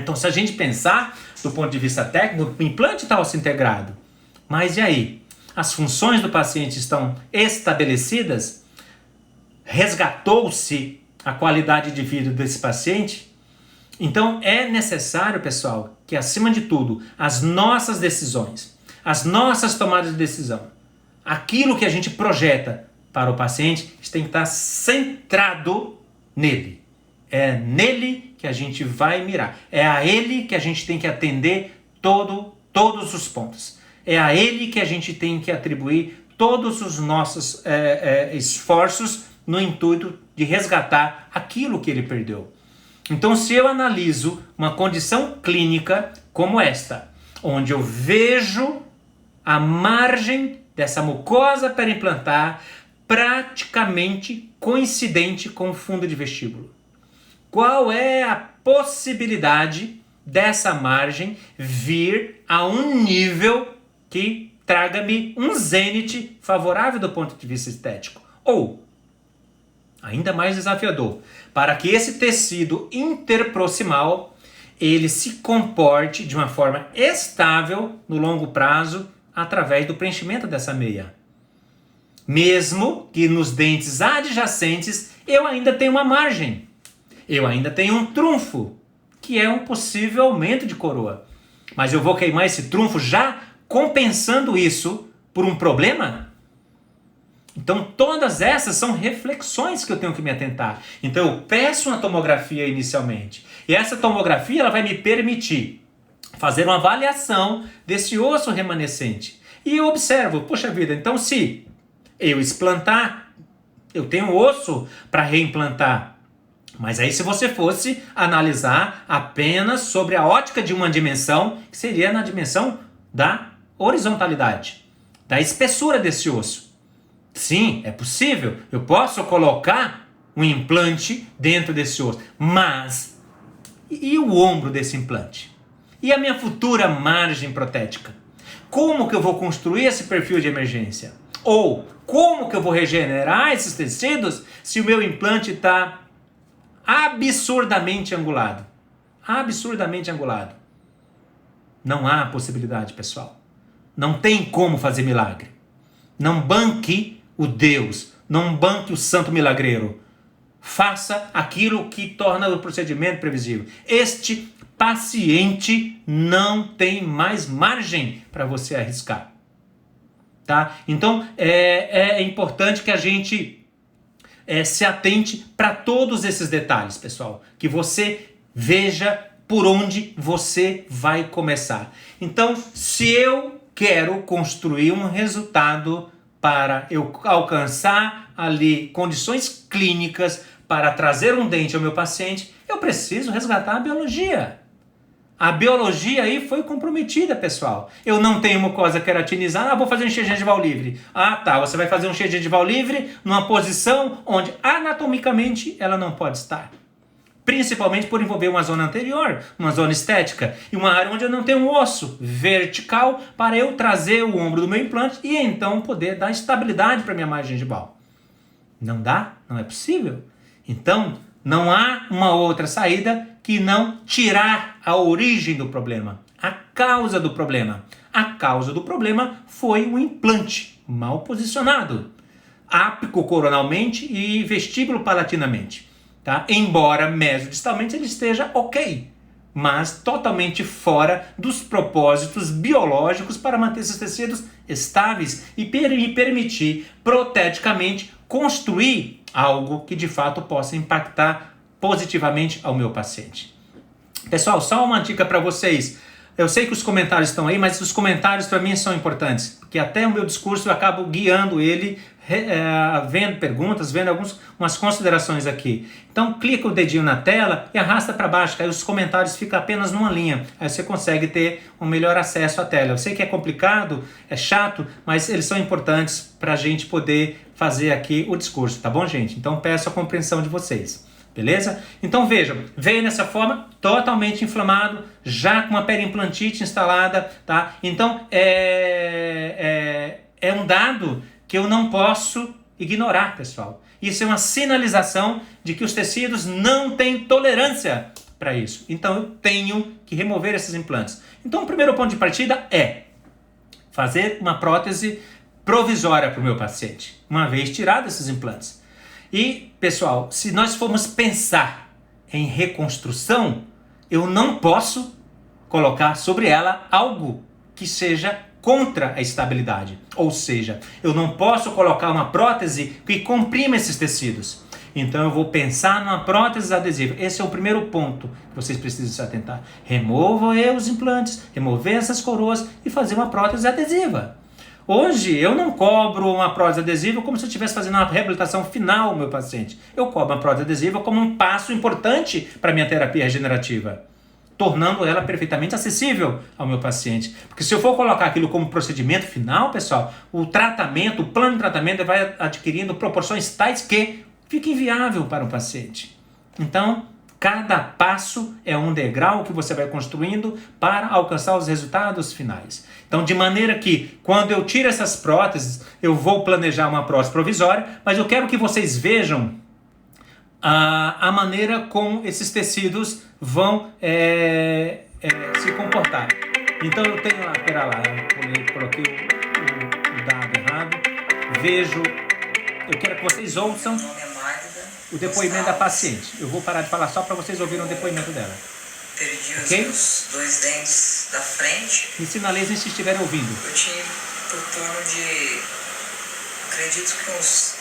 Então se a gente pensar do ponto de vista técnico, o implante está osso-integrado. Mas e aí? As funções do paciente estão estabelecidas? Resgatou-se a qualidade de vida desse paciente? Então é necessário, pessoal, que acima de tudo, as nossas decisões, as nossas tomadas de decisão, aquilo que a gente projeta para o paciente, tem que estar centrado nele. É nele que a gente vai mirar. É a ele que a gente tem que atender todos os pontos. É a ele que a gente tem que atribuir todos os nossos esforços no intuito de resgatar aquilo que ele perdeu. Então, se eu analiso uma condição clínica como esta, onde eu vejo a margem dessa mucosa periimplantar praticamente coincidente com o fundo de vestíbulo, qual é a possibilidade dessa margem vir a um nível que traga-me um zênite favorável do ponto de vista estético? Ou, ainda mais desafiador, para que esse tecido interproximal ele se comporte de uma forma estável no longo prazo através do preenchimento dessa meia. Mesmo que nos dentes adjacentes eu ainda tenho uma margem, eu ainda tenho um trunfo, que é um possível aumento de coroa. Mas eu vou queimar esse trunfo já compensando isso por um problema? Então todas essas são reflexões que eu tenho que me atentar. Então eu peço uma tomografia inicialmente. E essa tomografia ela vai me permitir fazer uma avaliação desse osso remanescente. E eu observo, poxa vida, então se eu explantar, eu tenho osso para reimplantar. Mas aí se você fosse analisar apenas sobre a ótica de uma dimensão, que seria na dimensão da horizontalidade, da espessura desse osso. Sim, é possível, eu posso colocar um implante dentro desse osso, mas e o ombro desse implante? E a minha futura margem protética? Como que eu vou construir esse perfil de emergência? Ou como que eu vou regenerar esses tecidos se o meu implante está absurdamente angulado? Absurdamente angulado. Não há possibilidade, pessoal. Não tem como fazer milagre. Não banque o Deus, não banque o santo milagreiro. Faça aquilo que torna o procedimento previsível. Este paciente não tem mais margem para você arriscar. Tá? Então é importante que a gente se atente para todos esses detalhes, pessoal. Que você veja por onde você vai começar. Então, se eu quero construir um resultado para eu alcançar ali condições clínicas para trazer um dente ao meu paciente, eu preciso resgatar a biologia. A biologia aí foi comprometida, pessoal. Eu não tenho mucosa queratinizada, vou fazer um enxerto gengival livre. Ah, tá, você vai fazer um enxerto gengival livre numa posição onde anatomicamente ela não pode estar. Principalmente por envolver uma zona anterior, uma zona estética, e uma área onde eu não tenho um osso vertical para eu trazer o ombro do meu implante e então poder dar estabilidade para a minha margem gengival. Não dá? Não é possível? Então, não há uma outra saída que não tirar a origem do problema, a causa do problema. A causa do problema foi o implante mal posicionado, apicocoronalmente e vestíbulo-palatinamente. Tá? Embora mesodistalmente ele esteja ok, mas totalmente fora dos propósitos biológicos para manter esses tecidos estáveis e permitir proteticamente construir algo que de fato possa impactar positivamente ao meu paciente. Pessoal, só uma dica para vocês. Eu sei que os comentários estão aí, mas os comentários para mim são importantes, porque até o meu discurso eu acabo guiando ele, vendo perguntas, vendo algumas considerações aqui. Então clica o dedinho na tela e arrasta para baixo, que aí os comentários ficam apenas numa linha, aí você consegue ter um melhor acesso à tela. Eu sei que é complicado, é chato, mas eles são importantes para a gente poder fazer aqui o discurso, tá bom, gente? Então peço a compreensão de vocês. Beleza? Então vejam, veio nessa forma totalmente inflamado, já com uma periimplantite instalada, tá? Então é um dado que eu não posso ignorar, pessoal. Isso é uma sinalização de que os tecidos não têm tolerância para isso. Então eu tenho que remover esses implantes. Então o primeiro ponto de partida é fazer uma prótese provisória para o meu paciente, uma vez tirados esses implantes. E, pessoal, se nós formos pensar em reconstrução, eu não posso colocar sobre ela algo que seja contra a estabilidade. Ou seja, eu não posso colocar uma prótese que comprima esses tecidos. Então eu vou pensar numa prótese adesiva. Esse é o primeiro ponto que vocês precisam se atentar. Remover os implantes, remover essas coroas e fazer uma prótese adesiva. Hoje eu não cobro uma prótese adesiva como se eu estivesse fazendo uma reabilitação final ao meu paciente. Eu cobro uma prótese adesiva como um passo importante para a minha terapia regenerativa, tornando ela perfeitamente acessível ao meu paciente. Porque se eu for colocar aquilo como procedimento final, pessoal, o tratamento, o plano de tratamento vai adquirindo proporções tais que fica inviável para o paciente. Então, cada passo é um degrau que você vai construindo para alcançar os resultados finais. Então, de maneira que, quando eu tiro essas próteses, eu vou planejar uma prótese provisória, mas eu quero que vocês vejam a maneira como esses tecidos vão se comportar. Então, eu tenho lá, pera lá, eu coloquei o dado errado. Vejo, eu quero que vocês ouçam o depoimento da paciente. Eu vou parar de falar só para vocês ouvirem o depoimento dela. Perdi os meus 2 dentes da frente. Me sinalizem se estiverem ouvindo. Eu tinha por torno de, acredito que uns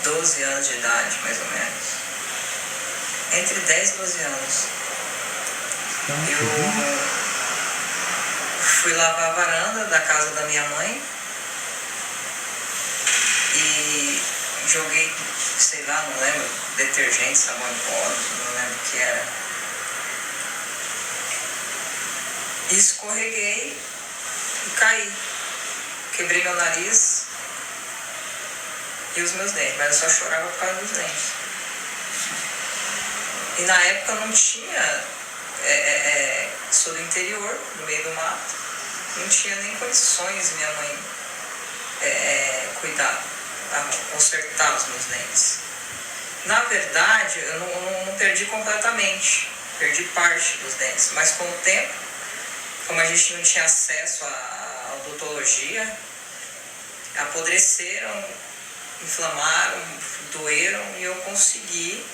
12 anos de idade, mais ou menos. Entre 10 e 12 anos. Eu fui lavar a varanda da casa da minha mãe e joguei, sei lá, não lembro, detergente, sabão em pó, não lembro o que era. E escorreguei e caí. Quebrei meu nariz e os meus dentes, mas eu só chorava por causa dos dentes. E na época não tinha, sou do interior, no meio do mato, não tinha nem condições minha mãe cuidar, consertar os meus dentes. Na verdade, eu não perdi completamente, perdi parte dos dentes, mas com o tempo, como a gente não tinha acesso à odontologia, apodreceram, inflamaram, doeram e eu consegui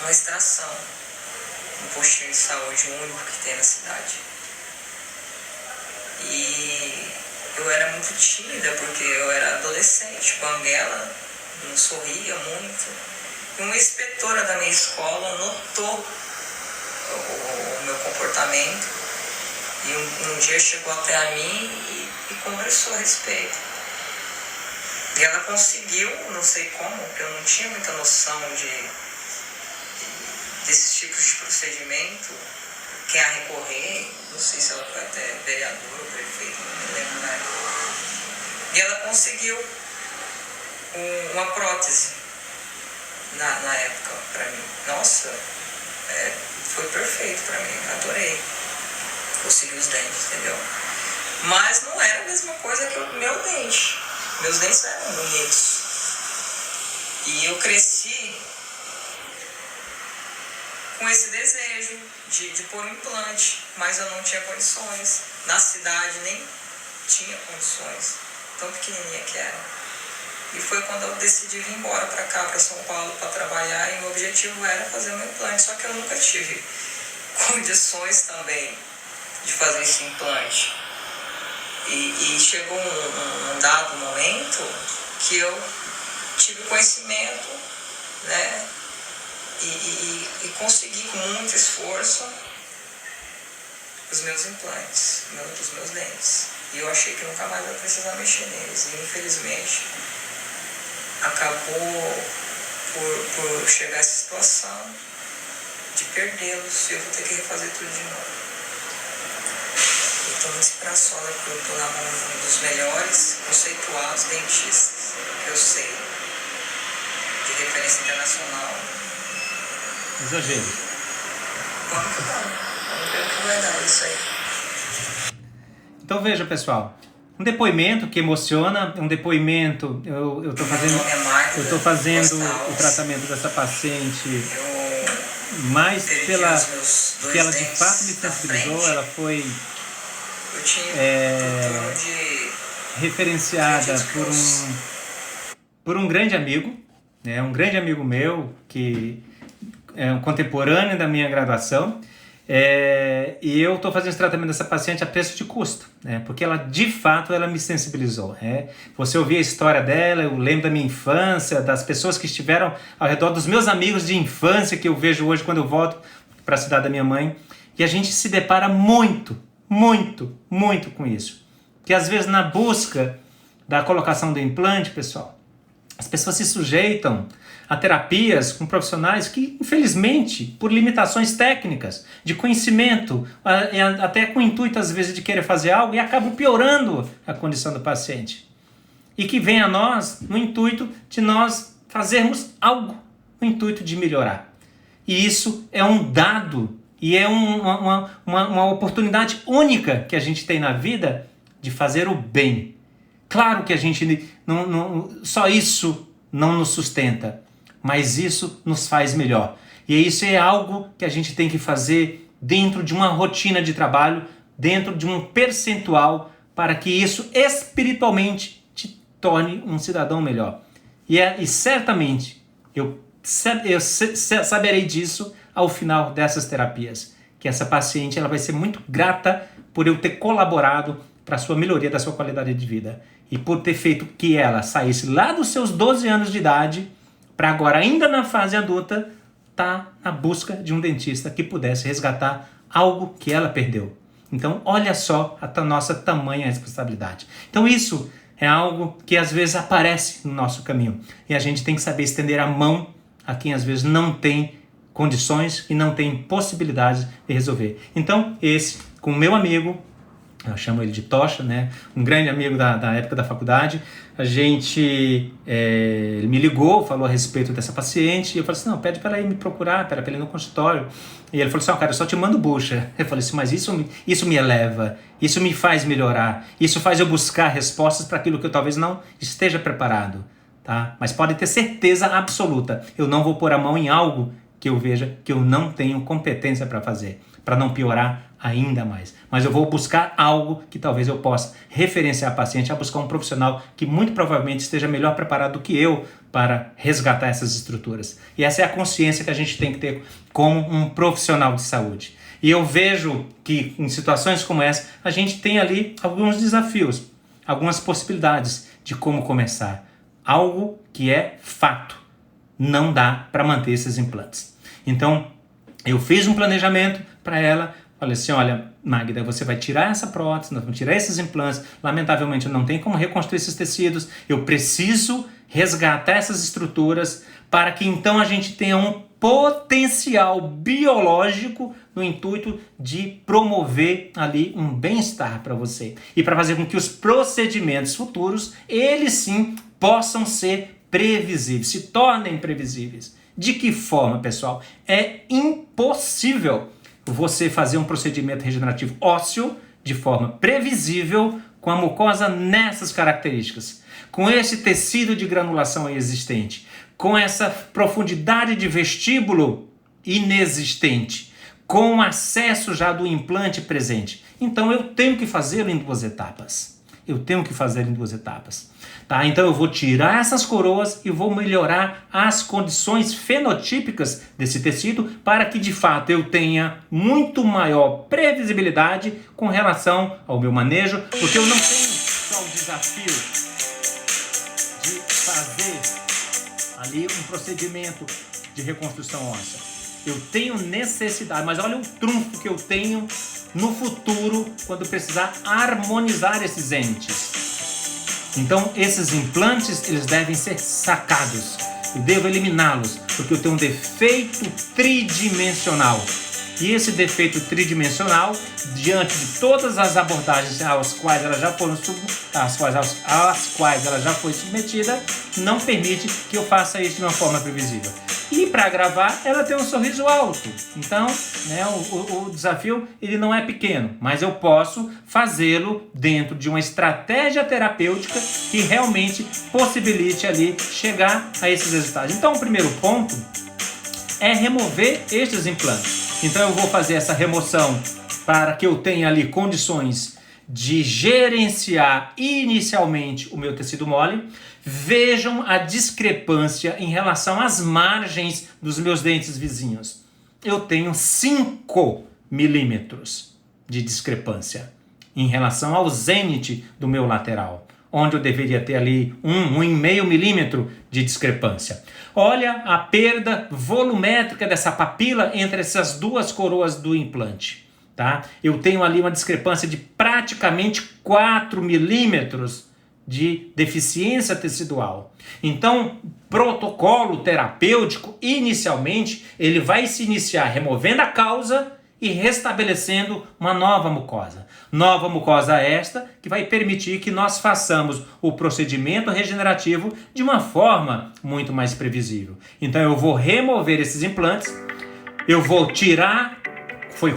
uma extração no postinho de saúde, o único que tem na cidade. E eu era muito tímida porque eu era adolescente, banguela, não sorria muito. E uma inspetora da minha escola notou o meu comportamento e um dia chegou até a mim e conversou a respeito. E ela conseguiu, não sei como, porque eu não tinha muita noção desses tipos de procedimento, quem a recorrer, não sei se ela foi até vereadora ou prefeito, não me lembro, né? E ela conseguiu uma prótese na época para mim. Nossa, foi perfeito para mim, adorei. Consegui os dentes, entendeu? Mas não era a mesma coisa que o meu dente. Meus dentes eram bonitos. E eu cresci com esse desejo de pôr um implante, mas eu não tinha condições. Na cidade nem tinha condições, tão pequenininha que era. E foi quando eu decidi vir embora para cá, para São Paulo, para trabalhar, e meu objetivo era fazer um implante, só que eu nunca tive condições também de fazer esse implante. E chegou um dado momento que eu tive conhecimento, né, e consegui com muito esforço os meus implantes, os meus dentes. E eu achei que nunca mais ia precisar mexer neles. E infelizmente acabou por chegar essa situação de perdê-los e eu vou ter que refazer tudo de novo. Então esse Prasola que eu estou na mão de um dos melhores conceituados dentistas que eu sei, de referência internacional. Exagero. Vamos ver o que vai dar isso aí. Então veja, pessoal, um depoimento que emociona, um depoimento, eu estou fazendo o tratamento dessa paciente mais pela que ela de fato me sensibilizou, ela foi referenciada por um grande amigo, né, um grande amigo meu, que é um contemporâneo da minha graduação, e eu estou fazendo esse tratamento dessa paciente a preço de custo, né, porque ela de fato ela me sensibilizou. Você ouvir a história dela, eu lembro da minha infância, das pessoas que estiveram ao redor, dos meus amigos de infância que eu vejo hoje quando eu volto para a cidade da minha mãe, e a gente se depara muito com isso. Que às vezes na busca da colocação do implante, pessoal, as pessoas se sujeitam a terapias com profissionais que, infelizmente, por limitações técnicas, de conhecimento, até com o intuito às vezes de querer fazer algo, e acabam piorando a condição do paciente. E que vem a nós no intuito de nós fazermos algo, no intuito de melhorar. E isso é um dado e é uma oportunidade única que a gente tem na vida de fazer o bem. Claro que a gente só isso não nos sustenta, mas isso nos faz melhor. E isso é algo que a gente tem que fazer dentro de uma rotina de trabalho, dentro de um percentual, para que isso espiritualmente te torne um cidadão melhor. E certamente eu saberei disso ao final dessas terapias, que essa paciente ela vai ser muito grata por eu ter colaborado para a sua melhoria da sua qualidade de vida e por ter feito que ela saísse lá dos seus 12 anos de idade para agora, ainda na fase adulta, tá na busca de um dentista que pudesse resgatar algo que ela perdeu. Então, olha só a nossa tamanha responsabilidade. Então, isso é algo que às vezes aparece no nosso caminho e a gente tem que saber estender a mão a quem às vezes não tem condições e não tem possibilidades de resolver. Então, com o meu amigo, eu chamo ele de Tocha, né? Um grande amigo da época da faculdade, ele me ligou, falou a respeito dessa paciente, e eu falei assim, não, pede para ela ir me procurar, para ela ir no consultório. E ele falou assim, cara, eu só te mando bucha. Eu falei assim, mas isso me eleva, isso me faz melhorar, isso faz eu buscar respostas para aquilo que eu talvez não esteja preparado, tá? Mas pode ter certeza absoluta, eu não vou pôr a mão em algo que eu veja que eu não tenho competência para fazer, para não piorar ainda mais. Mas eu vou buscar algo que talvez eu possa referenciar a paciente a buscar um profissional que muito provavelmente esteja melhor preparado do que eu para resgatar essas estruturas. E essa é a consciência que a gente tem que ter como um profissional de saúde. E eu vejo que em situações como essa, a gente tem ali alguns desafios, algumas possibilidades de como começar. Algo que é fato. Não dá para manter esses implantes. Então, eu fiz um planejamento para ela, falei assim, olha, Magda, você vai tirar essa prótese, nós vamos tirar esses implantes, lamentavelmente eu não tenho como reconstruir esses tecidos, eu preciso resgatar essas estruturas para que então a gente tenha um potencial biológico no intuito de promover ali um bem-estar para você e para fazer com que os procedimentos futuros, eles sim, possam ser previsíveis, se tornem previsíveis. De que forma, pessoal? É impossível você fazer um procedimento regenerativo ósseo de forma previsível com a mucosa nessas características, com esse tecido de granulação existente, com essa profundidade de vestíbulo inexistente, com o acesso já do implante presente. Então eu tenho que fazê-lo em duas etapas. Tá? Então eu vou tirar essas coroas e vou melhorar as condições fenotípicas desse tecido para que de fato eu tenha muito maior previsibilidade com relação ao meu manejo, porque eu não tenho só o desafio de fazer ali um procedimento de reconstrução óssea. Eu tenho necessidade, mas olha o trunfo que eu tenho no futuro quando precisar harmonizar esses entes. Então, esses implantes, eles devem ser sacados. Eu devo eliminá-los, porque eu tenho um defeito tridimensional. E esse defeito tridimensional, diante de todas as abordagens às quais ela já foi submetida, não permite que eu faça isso de uma forma previsível. E para gravar, ela tem um sorriso alto. Então, né, o desafio ele não é pequeno, mas eu posso fazê-lo dentro de uma estratégia terapêutica que realmente possibilite ali chegar a esses resultados. Então, o primeiro ponto é remover estes implantes. Então eu vou fazer essa remoção para que eu tenha ali condições de gerenciar inicialmente o meu tecido mole. Vejam a discrepância em relação às margens dos meus dentes vizinhos. Eu tenho 5 milímetros de discrepância em relação ao zênite do meu lateral, onde eu deveria ter ali 1,5 milímetro de discrepância. Olha a perda volumétrica dessa papila entre essas duas coroas do implante. Tá? Eu tenho ali uma discrepância de praticamente 4 milímetros de deficiência tecidual. Então, protocolo terapêutico, inicialmente, ele vai se iniciar removendo a causa e restabelecendo uma nova mucosa. Nova mucosa esta que vai permitir que nós façamos o procedimento regenerativo de uma forma muito mais previsível. Então eu vou remover esses implantes, eu vou tirar,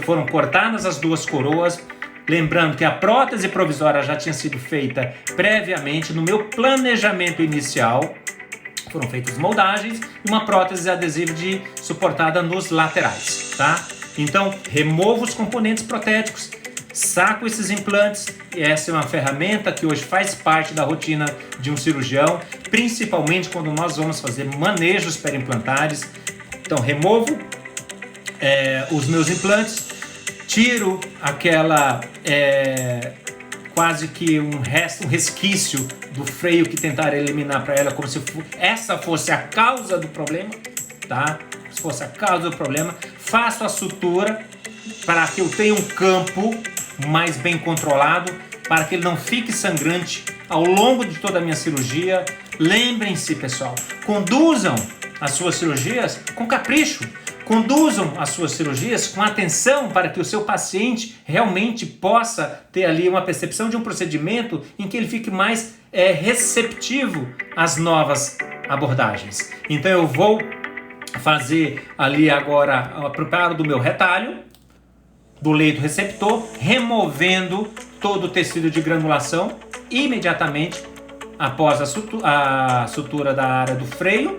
foram cortadas as duas coroas, lembrando que a prótese provisória já tinha sido feita previamente no meu planejamento inicial. Foram feitas moldagens e uma prótese adesiva suportada nos laterais, tá? Então, removo os componentes protéticos, saco esses implantes, e essa é uma ferramenta que hoje faz parte da rotina de um cirurgião, principalmente quando nós vamos fazer manejos perimplantares. Então, removo os meus implantes, tiro aquela quase que um resquício do freio que tentaram eliminar para ela, como se essa fosse a causa do problema, tá? Se fosse a causa do problema, faço a sutura para que eu tenha um campo mais bem controlado, para que ele não fique sangrante ao longo de toda a minha cirurgia. Lembrem-se, pessoal, conduzam as suas cirurgias com capricho, conduzam as suas cirurgias com atenção para que o seu paciente realmente possa ter ali uma percepção de um procedimento em que ele fique mais receptivo às novas abordagens. Então eu vou fazer ali agora o preparo do meu retalho, do leito receptor, removendo todo o tecido de granulação imediatamente após a sutura da área do freio.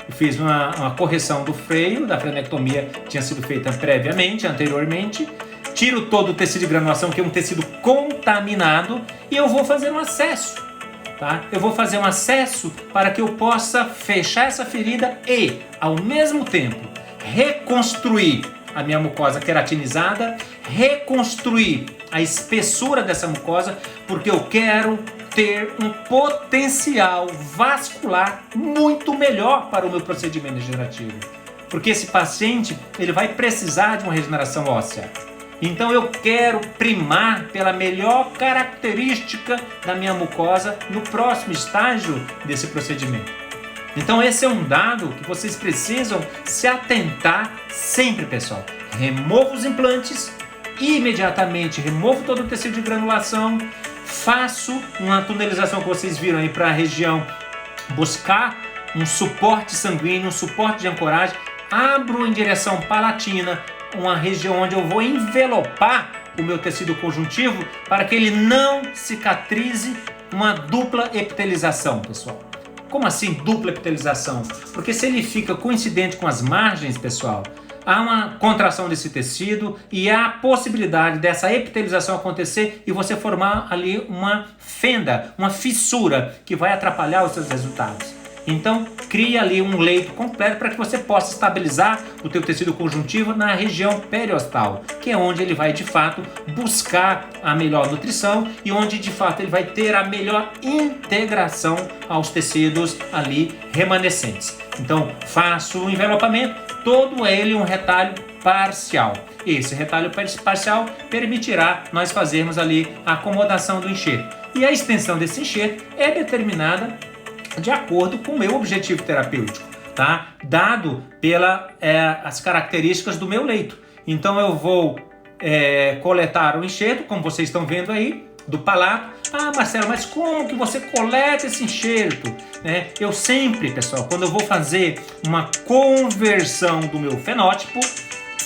Eu fiz uma correção do freio, da frenectomia que tinha sido feita anteriormente. Tiro todo o tecido de granulação, que é um tecido contaminado, e eu vou fazer um acesso. Tá? Eu vou fazer um acesso para que eu possa fechar essa ferida e, ao mesmo tempo, reconstruir a minha mucosa queratinizada, reconstruir a espessura dessa mucosa, porque eu quero ter um potencial vascular muito melhor para o meu procedimento regenerativo. Porque esse paciente ele vai precisar de uma regeneração óssea. Então eu quero primar pela melhor característica da minha mucosa no próximo estágio desse procedimento. Então esse é um dado que vocês precisam se atentar sempre, pessoal. Removo os implantes, imediatamente removo todo o tecido de granulação, faço uma tunelização que vocês viram aí para a região, buscar um suporte sanguíneo, um suporte de ancoragem, abro em direção palatina, uma região onde eu vou envelopar o meu tecido conjuntivo para que ele não cicatrize, uma dupla epitelização, pessoal. Como assim dupla epitelização? Porque se ele fica coincidente com as margens, pessoal, há uma contração desse tecido e há a possibilidade dessa epitelização acontecer e você formar ali uma fenda, uma fissura que vai atrapalhar os seus resultados. Então, cria ali um leito completo para que você possa estabilizar o teu tecido conjuntivo na região periostal, que é onde ele vai, de fato, buscar a melhor nutrição e onde, de fato, ele vai ter a melhor integração aos tecidos ali remanescentes. Então faço o envelopamento, todo ele um retalho parcial. Esse retalho parcial permitirá nós fazermos ali a acomodação do enxerto. E a extensão desse enxerto é determinada de acordo com o meu objetivo terapêutico, tá? Dado as características do meu leito. Então eu vou coletar o enxerto, como vocês estão vendo aí, do palato. Ah, Marcelo, mas como que você coleta esse enxerto? Eu sempre, pessoal, quando eu vou fazer uma conversão do meu fenótipo,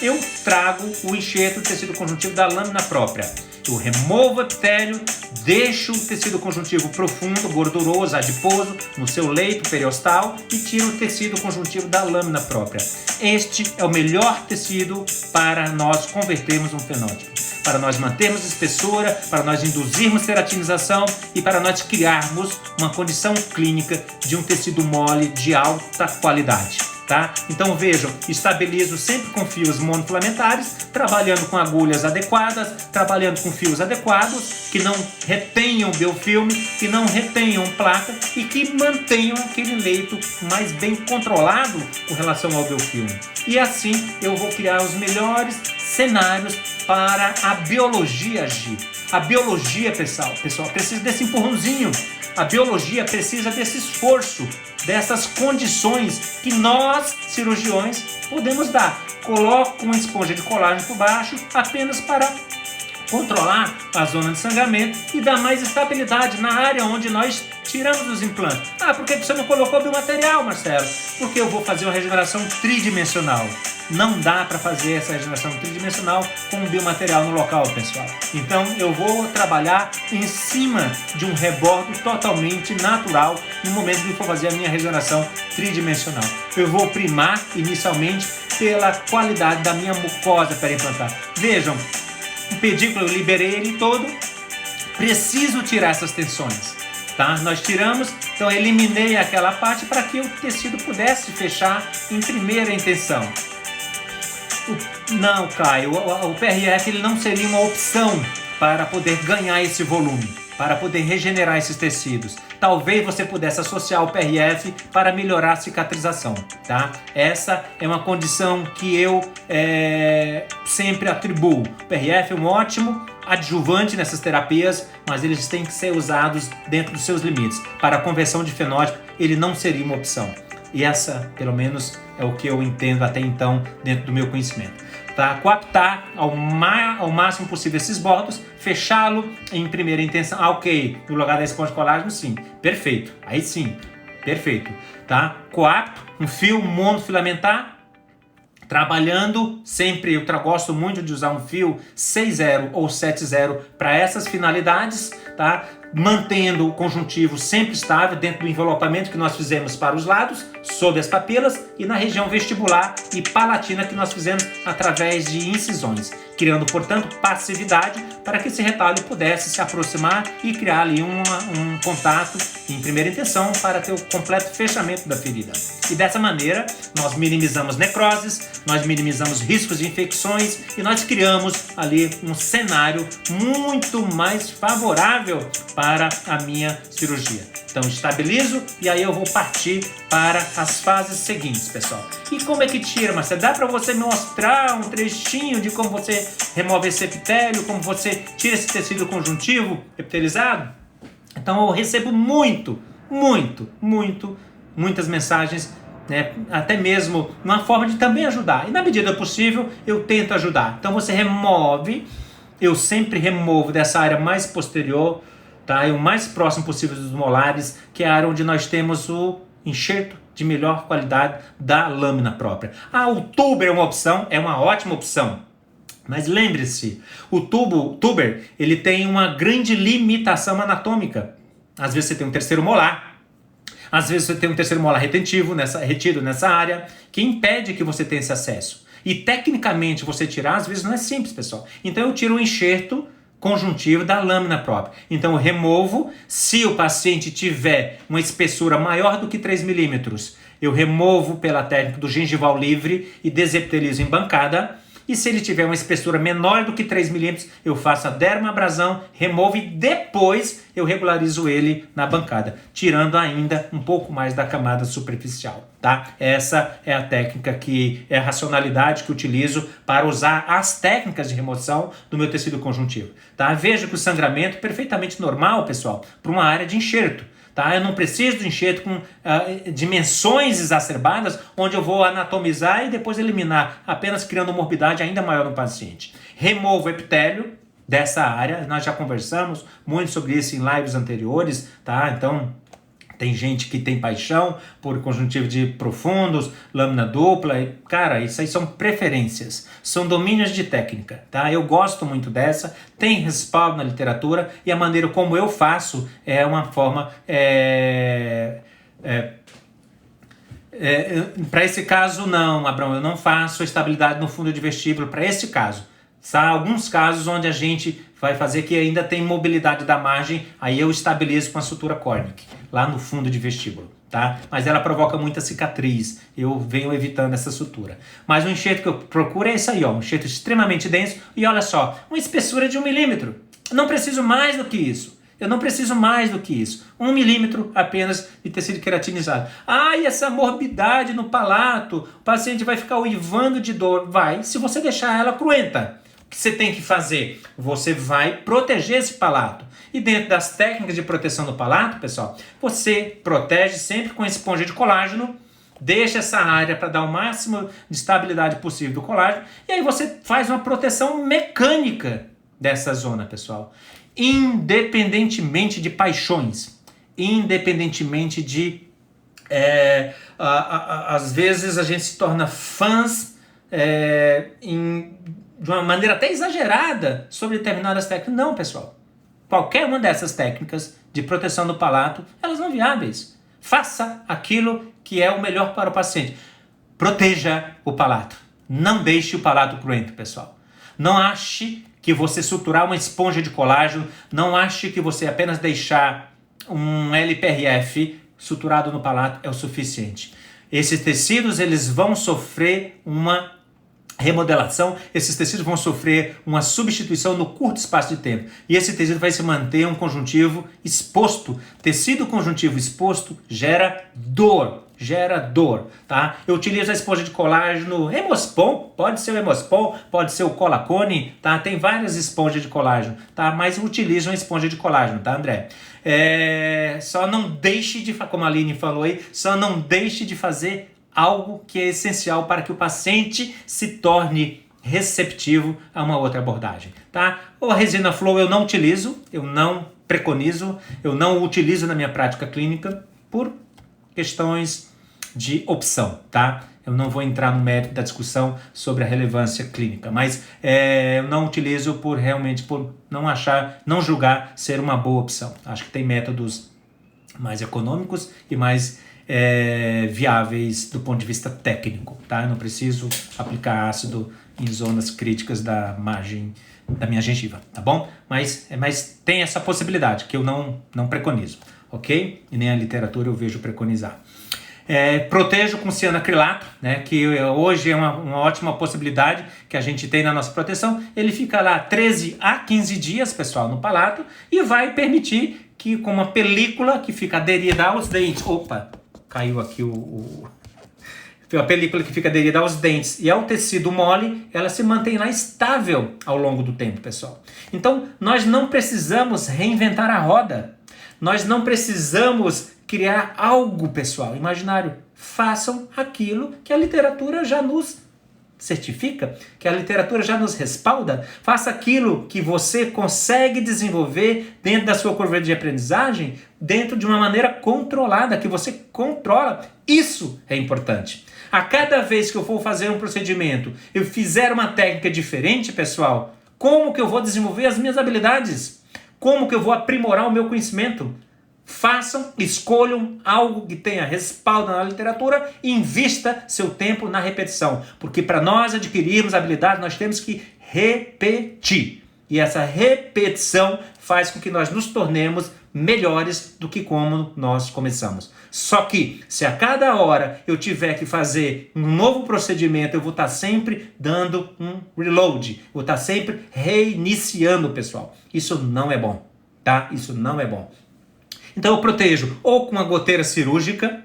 eu trago o enxerto do tecido conjuntivo da lâmina própria. Eu removo o epitélio, deixo o tecido conjuntivo profundo, gorduroso, adiposo, no seu leito periostal e tiro o tecido conjuntivo da lâmina própria. Este é o melhor tecido para nós convertermos um fenótipo, para nós mantermos espessura, para nós induzirmos ceratinização e para nós criarmos uma condição clínica de um tecido mole de alta qualidade. Tá? Então vejam, estabilizo sempre com fios monofilamentares, trabalhando com agulhas adequadas, trabalhando com fios adequados, que não retenham biofilme, que não retenham placa e que mantenham aquele leito mais bem controlado com relação ao biofilme. E assim eu vou criar os melhores cenários para a biologia agir. A biologia, pessoal, precisa desse empurrãozinho. A biologia precisa desse esforço, dessas condições que nós, cirurgiões, podemos dar. Coloco uma esponja de colágeno por baixo apenas para controlar a zona de sangramento e dar mais estabilidade na área onde nós tiramos os implantes. Ah, por que você não colocou biomaterial, Marcelo? Porque eu vou fazer uma regeneração tridimensional. Não dá para fazer essa regeneração tridimensional com biomaterial no local, pessoal. Então eu vou trabalhar em cima de um rebordo totalmente natural no momento que for fazer a minha regeneração tridimensional. Eu vou primar inicialmente pela qualidade da minha mucosa periimplantar. Vejam, o pedículo eu liberei ele todo, preciso tirar essas tensões. Tá? Nós tiramos, então eliminei aquela parte para que o tecido pudesse fechar em primeira intenção. Não, Caio, o PRF ele não seria uma opção para poder ganhar esse volume, para poder regenerar esses tecidos. Talvez você pudesse associar o PRF para melhorar a cicatrização, tá? Essa é uma condição que eu sempre atribuo. O PRF é um ótimo adjuvante nessas terapias, mas eles têm que ser usados dentro dos seus limites. Para a conversão de fenótipo, ele não seria uma opção. E essa, pelo menos, é o que eu entendo até então dentro do meu conhecimento. Tá? Coaptar ao máximo possível esses bordos, fechá-lo em primeira intenção. Ah, ok, no lugar da esponja de colágeno, sim. Perfeito, aí sim, perfeito. Tá? Coapto um fio monofilamentar, trabalhando sempre, eu gosto muito de usar um fio 6-0 ou 7-0 para essas finalidades, tá? Mantendo o conjuntivo sempre estável dentro do envelopamento que nós fizemos para os lados, sob as papilas e na região vestibular e palatina que nós fizemos através de incisões, criando, portanto, passividade para que esse retalho pudesse se aproximar e criar ali um contato em primeira intenção para ter o completo fechamento da ferida. E dessa maneira, nós minimizamos necroses, nós minimizamos riscos de infecções e nós criamos ali um cenário muito mais favorável para a minha cirurgia. Então estabilizo e aí eu vou partir para as fases seguintes, pessoal. E como é que tira, Marcelo? Dá para você me mostrar um trechinho de como você remove esse epitélio, como você tira esse tecido conjuntivo epitelizado? Então eu recebo muitas mensagens, né? Até mesmo uma forma de também ajudar. E na medida possível eu tento ajudar. Então você remove, eu sempre removo dessa área mais posterior, tá? E o mais próximo possível dos molares, que é a área onde nós temos o enxerto de melhor qualidade da lâmina própria. Ah, o tuber é uma opção, é uma ótima opção. Mas lembre-se, o tuber ele tem uma grande limitação anatômica. Às vezes você tem um terceiro molar, às vezes você tem um terceiro molar retido nessa área, que impede que você tenha esse acesso. E tecnicamente você tirar, às vezes não é simples, pessoal. Então eu tiro o enxerto conjuntivo da lâmina própria. Então eu removo, se o paciente tiver uma espessura maior do que 3 milímetros, eu removo pela técnica do gengival livre e desepitelizo em bancada. E se ele tiver uma espessura menor do que 3 milímetros, eu faço a dermabrasão, removo e depois eu regularizo ele na bancada, tirando ainda um pouco mais da camada superficial. tá? Essa é a técnica é a racionalidade que eu utilizo para usar as técnicas de remoção do meu tecido conjuntivo, tá? Veja que o sangramento é perfeitamente normal, pessoal, para uma área de enxerto, tá? Eu não preciso de enxerto com dimensões exacerbadas, onde eu vou anatomizar e depois eliminar, apenas criando morbidade ainda maior no paciente. Removo o epitélio dessa área, nós já conversamos muito sobre isso em lives anteriores, tá? Então, tem gente que tem paixão por conjuntivite profundos, lâmina dupla, e, cara, isso aí são preferências, são domínios de técnica, tá? Eu gosto muito dessa, tem respaldo na literatura, e a maneira como eu faço é uma forma... para esse caso não, Abraão, eu não faço estabilidade no fundo de vestíbulo para esse caso. Há alguns casos onde a gente vai fazer que ainda tem mobilidade da margem, aí eu estabilizo com a sutura Cornick, lá no fundo de vestíbulo, tá? Mas ela provoca muita cicatriz, eu venho evitando essa sutura. Mas o enxerto que eu procuro é esse aí, ó, um enxerto extremamente denso, e olha só, uma espessura de 1 milímetro. Não preciso mais do que isso. Eu não preciso mais do que isso. 1 milímetro apenas de tecido queratinizado. E essa morbidade no palato, o paciente vai ficar uivando de dor. Vai, se você deixar ela cruenta. O que você tem que fazer? Você vai proteger esse palato. E dentro das técnicas de proteção do palato, pessoal, você protege sempre com esponja de colágeno, deixa essa área para dar o máximo de estabilidade possível do colágeno, e aí você faz uma proteção mecânica dessa zona, pessoal. Independentemente de paixões, independentemente de... às vezes a gente se torna fãs de uma maneira até exagerada sobre determinadas técnicas. Não, pessoal. Qualquer uma dessas técnicas de proteção do palato, elas são viáveis. Faça aquilo que é o melhor para o paciente. Proteja o palato. Não deixe o palato cruento, pessoal. Não ache que você suturar uma esponja de colágeno, não ache que você apenas deixar um LPRF suturado no palato é o suficiente. Esses tecidos, eles vão sofrer uma remodelação, esses tecidos vão sofrer uma substituição no curto espaço de tempo. E esse tecido vai se manter um conjuntivo exposto. Tecido conjuntivo exposto gera dor, tá? Eu utilizo a esponja de colágeno Hemospon, pode ser o Hemospon, pode ser o Colacone, tá? Tem várias esponjas de colágeno, tá? Mas eu utilizo uma esponja de colágeno, tá, André? Só não deixe de, como a Aline falou aí, só não deixe de fazer algo que é essencial para que o paciente se torne receptivo a uma outra abordagem, tá? A resina flow eu não utilizo, eu não preconizo, eu não utilizo na minha prática clínica por questões de opção, tá? Eu não vou entrar no mérito da discussão sobre a relevância clínica, mas eu não utilizo por não julgar ser uma boa opção. Acho que tem métodos mais econômicos e mais viáveis do ponto de vista técnico, tá? Eu não preciso aplicar ácido em zonas críticas da margem da minha gengiva, tá bom? Mas tem essa possibilidade que eu não preconizo, ok? E nem a literatura eu vejo preconizar. Protejo com cianoacrilato, né, que hoje é uma ótima possibilidade que a gente tem na nossa proteção. Ele fica lá 13 a 15 dias, pessoal, no palato, e vai permitir que, com uma película que fica aderida aos dentes... Opa, caiu aqui a película que fica aderida aos dentes e ao tecido mole, ela se mantém lá estável ao longo do tempo, pessoal. Então, nós não precisamos reinventar a roda. Nós não precisamos criar algo, pessoal, imaginário. Façam aquilo que a literatura já nos certifica, que a literatura já nos respalda. Faça aquilo que você consegue desenvolver dentro da sua curva de aprendizagem, dentro de uma maneira controlada, que você controla. Isso é importante. A cada vez que eu for fazer um procedimento, eu fizer uma técnica diferente, pessoal, como que eu vou desenvolver as minhas habilidades? Como que eu vou aprimorar o meu conhecimento? Façam, escolham algo que tenha respaldo na literatura e invista seu tempo na repetição. Porque para nós adquirirmos habilidade, nós temos que repetir. E essa repetição faz com que nós nos tornemos melhores do que como nós começamos. Só que, se a cada hora eu tiver que fazer um novo procedimento, eu vou estar sempre dando um reload. Vou estar sempre reiniciando, pessoal. Isso não é bom, tá? Isso não é bom. Então eu protejo ou com uma goteira cirúrgica,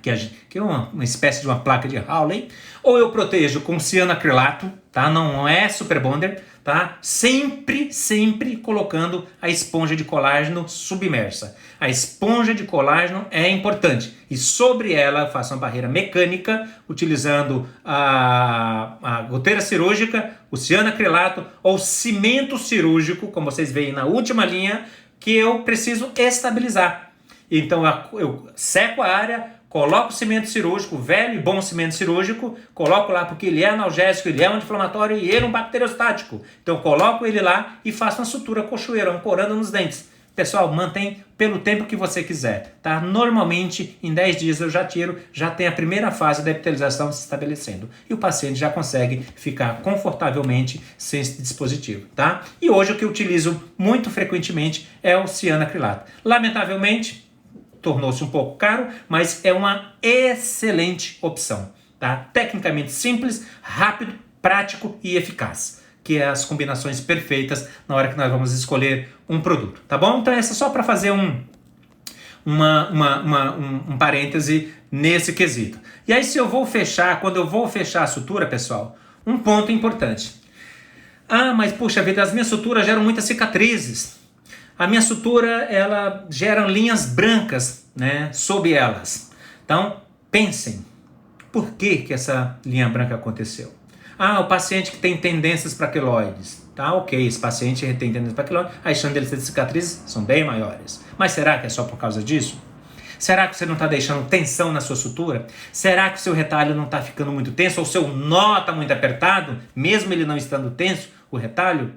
que é uma espécie de uma placa de Hawley, ou eu protejo com cianoacrilato, tá? Não é super bonder, tá? Sempre colocando a esponja de colágeno submersa. A esponja de colágeno é importante e sobre ela eu faço uma barreira mecânica utilizando a goteira cirúrgica, o cianoacrilato ou cimento cirúrgico, como vocês veem na última linha, que eu preciso estabilizar. Então eu seco a área, coloco o cimento cirúrgico, velho e bom cimento cirúrgico, coloco lá porque ele é analgésico, ele é anti-inflamatório e ele é um bacteriostático. Então eu coloco ele lá e faço uma sutura cochoeira, ancorando nos dentes. Pessoal, mantém pelo tempo que você quiser, tá? Normalmente, em 10 dias eu já tiro, já tem a primeira fase da epitelização se estabelecendo. E o paciente já consegue ficar confortavelmente sem esse dispositivo, tá? E hoje o que eu utilizo muito frequentemente é o cianoacrilato. Lamentavelmente, tornou-se um pouco caro, mas é uma excelente opção, tá? Tecnicamente simples, rápido, prático e eficaz, que é as combinações perfeitas na hora que nós vamos escolher um produto, tá bom? Então essa é só para fazer um parêntese nesse quesito. E aí quando eu vou fechar a sutura, pessoal, um ponto importante. Ah, mas puxa vida, as minhas suturas geram muitas cicatrizes. A minha sutura, ela gera linhas brancas, né, sob elas. Então, pensem, por que essa linha branca aconteceu? Ah, o paciente que tem tendências para queloides. Tá, ok, esse paciente tem tendências para queloides, as chances dele ter cicatrizes são bem maiores. Mas será que é só por causa disso? Será que você não está deixando tensão na sua sutura? Será que o seu retalho não está ficando muito tenso? Ou o seu nó está muito apertado, mesmo ele não estando tenso, o retalho?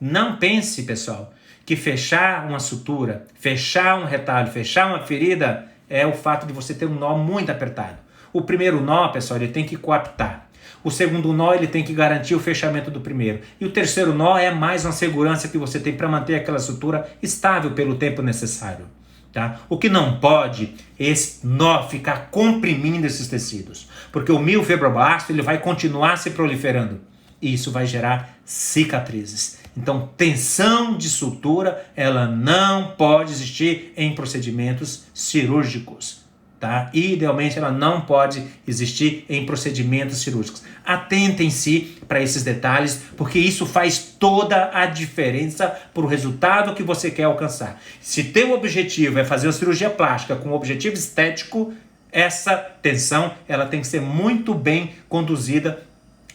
Não pense, pessoal, que fechar uma sutura, fechar um retalho, fechar uma ferida é o fato de você ter um nó muito apertado. O primeiro nó, pessoal, ele tem que coaptar. O segundo nó, ele tem que garantir o fechamento do primeiro. E o terceiro nó é mais uma segurança que você tem para manter aquela sutura estável pelo tempo necessário. Tá? O que não pode é esse nó ficar comprimindo esses tecidos. Porque o miofibroblasto ele vai continuar se proliferando. E isso vai gerar cicatrizes. Então, tensão de sutura, ela não pode existir em procedimentos cirúrgicos. Tá? Idealmente ela não pode existir em procedimentos cirúrgicos. Atentem-se para esses detalhes, porque isso faz toda a diferença para o resultado que você quer alcançar. Se teu objetivo é fazer uma cirurgia plástica com um objetivo estético, essa tensão ela tem que ser muito bem conduzida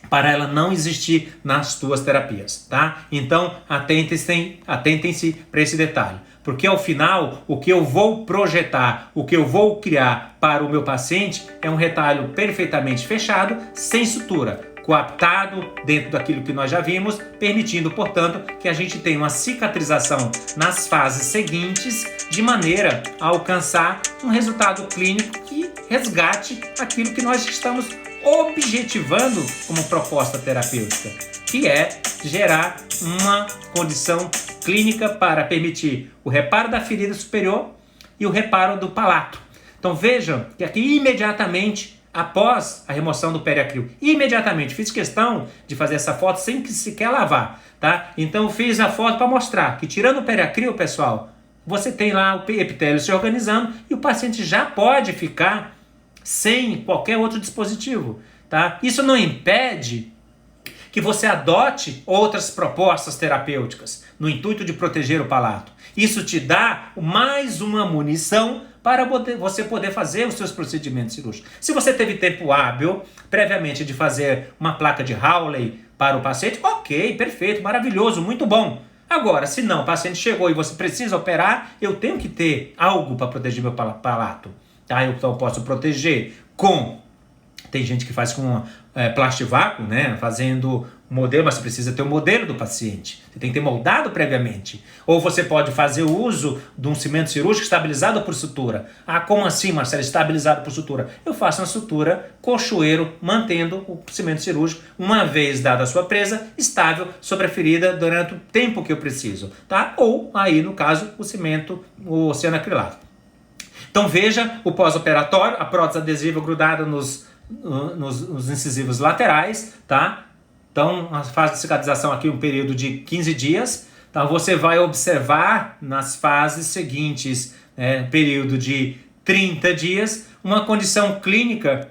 para ela não existir nas tuas terapias, tá? Então, atentem-se para esse detalhe. Porque ao final, o que eu vou projetar, o que eu vou criar para o meu paciente é um retalho perfeitamente fechado, sem sutura, coaptado dentro daquilo que nós já vimos, permitindo, portanto, que a gente tenha uma cicatrização nas fases seguintes, de maneira a alcançar um resultado clínico que resgate aquilo que nós estamos objetivando como proposta terapêutica, que é gerar uma condição clínica para permitir o reparo da ferida superior e o reparo do palato. Então vejam que aqui imediatamente após a remoção do periacril, imediatamente fiz questão de fazer essa foto sem que sequer lavar, tá? Então eu fiz a foto para mostrar que tirando o periacril, pessoal, você tem lá o epitélio se organizando e o paciente já pode ficar sem qualquer outro dispositivo, tá? Isso não impede que você adote outras propostas terapêuticas no intuito de proteger o palato. Isso te dá mais uma munição para você poder fazer os seus procedimentos cirúrgicos. Se você teve tempo hábil previamente de fazer uma placa de Hawley para o paciente, ok, perfeito, maravilhoso, muito bom. Agora, se não, o paciente chegou e você precisa operar, eu tenho que ter algo para proteger meu palato. Tá? Eu posso proteger com... Tem gente que faz com plastivácuo, né? Fazendo modelo, mas você precisa ter o modelo do paciente. Você tem que ter moldado previamente. Ou você pode fazer o uso de um cimento cirúrgico estabilizado por sutura. Ah, como assim, Marcelo, estabilizado por sutura? Eu faço uma sutura cochoeiro, mantendo o cimento cirúrgico, uma vez dada a sua presa, estável sobre a ferida durante o tempo que eu preciso. Tá? Ou, aí no caso, o cianoacrilato. Então veja o pós-operatório, a prótese adesiva grudada nos incisivos laterais, tá? Então, a fase de cicatrização aqui um período de 15 dias. Então, você vai observar nas fases seguintes, período de 30 dias, uma condição clínica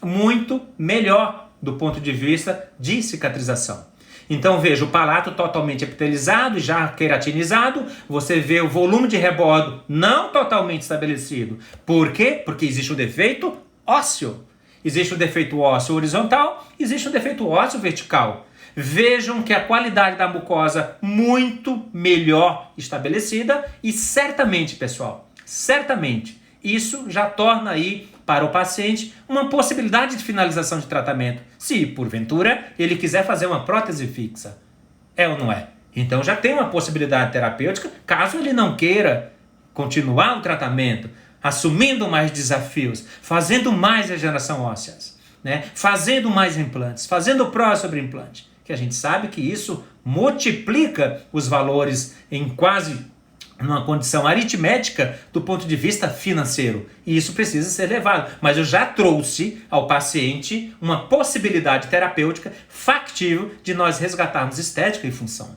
muito melhor do ponto de vista de cicatrização. Então veja, o palato totalmente epitelizado, já queratinizado, você vê o volume de rebordo não totalmente estabelecido. Por quê? Porque existe o defeito ósseo. Existe o defeito ósseo horizontal, existe o defeito ósseo vertical. Vejam que a qualidade da mucosa muito melhor estabelecida e certamente, pessoal, certamente, isso já torna aí para o paciente uma possibilidade de finalização de tratamento, se porventura ele quiser fazer uma prótese fixa. É ou não é? Então já tem uma possibilidade terapêutica, caso ele não queira continuar o tratamento, assumindo mais desafios, fazendo mais regeneração óssea, né? Fazendo mais implantes, fazendo pró sobre implante, que a gente sabe que isso multiplica os valores em quase numa condição aritmética do ponto de vista financeiro. E isso precisa ser levado. Mas eu já trouxe ao paciente uma possibilidade terapêutica factível de nós resgatarmos estética e função.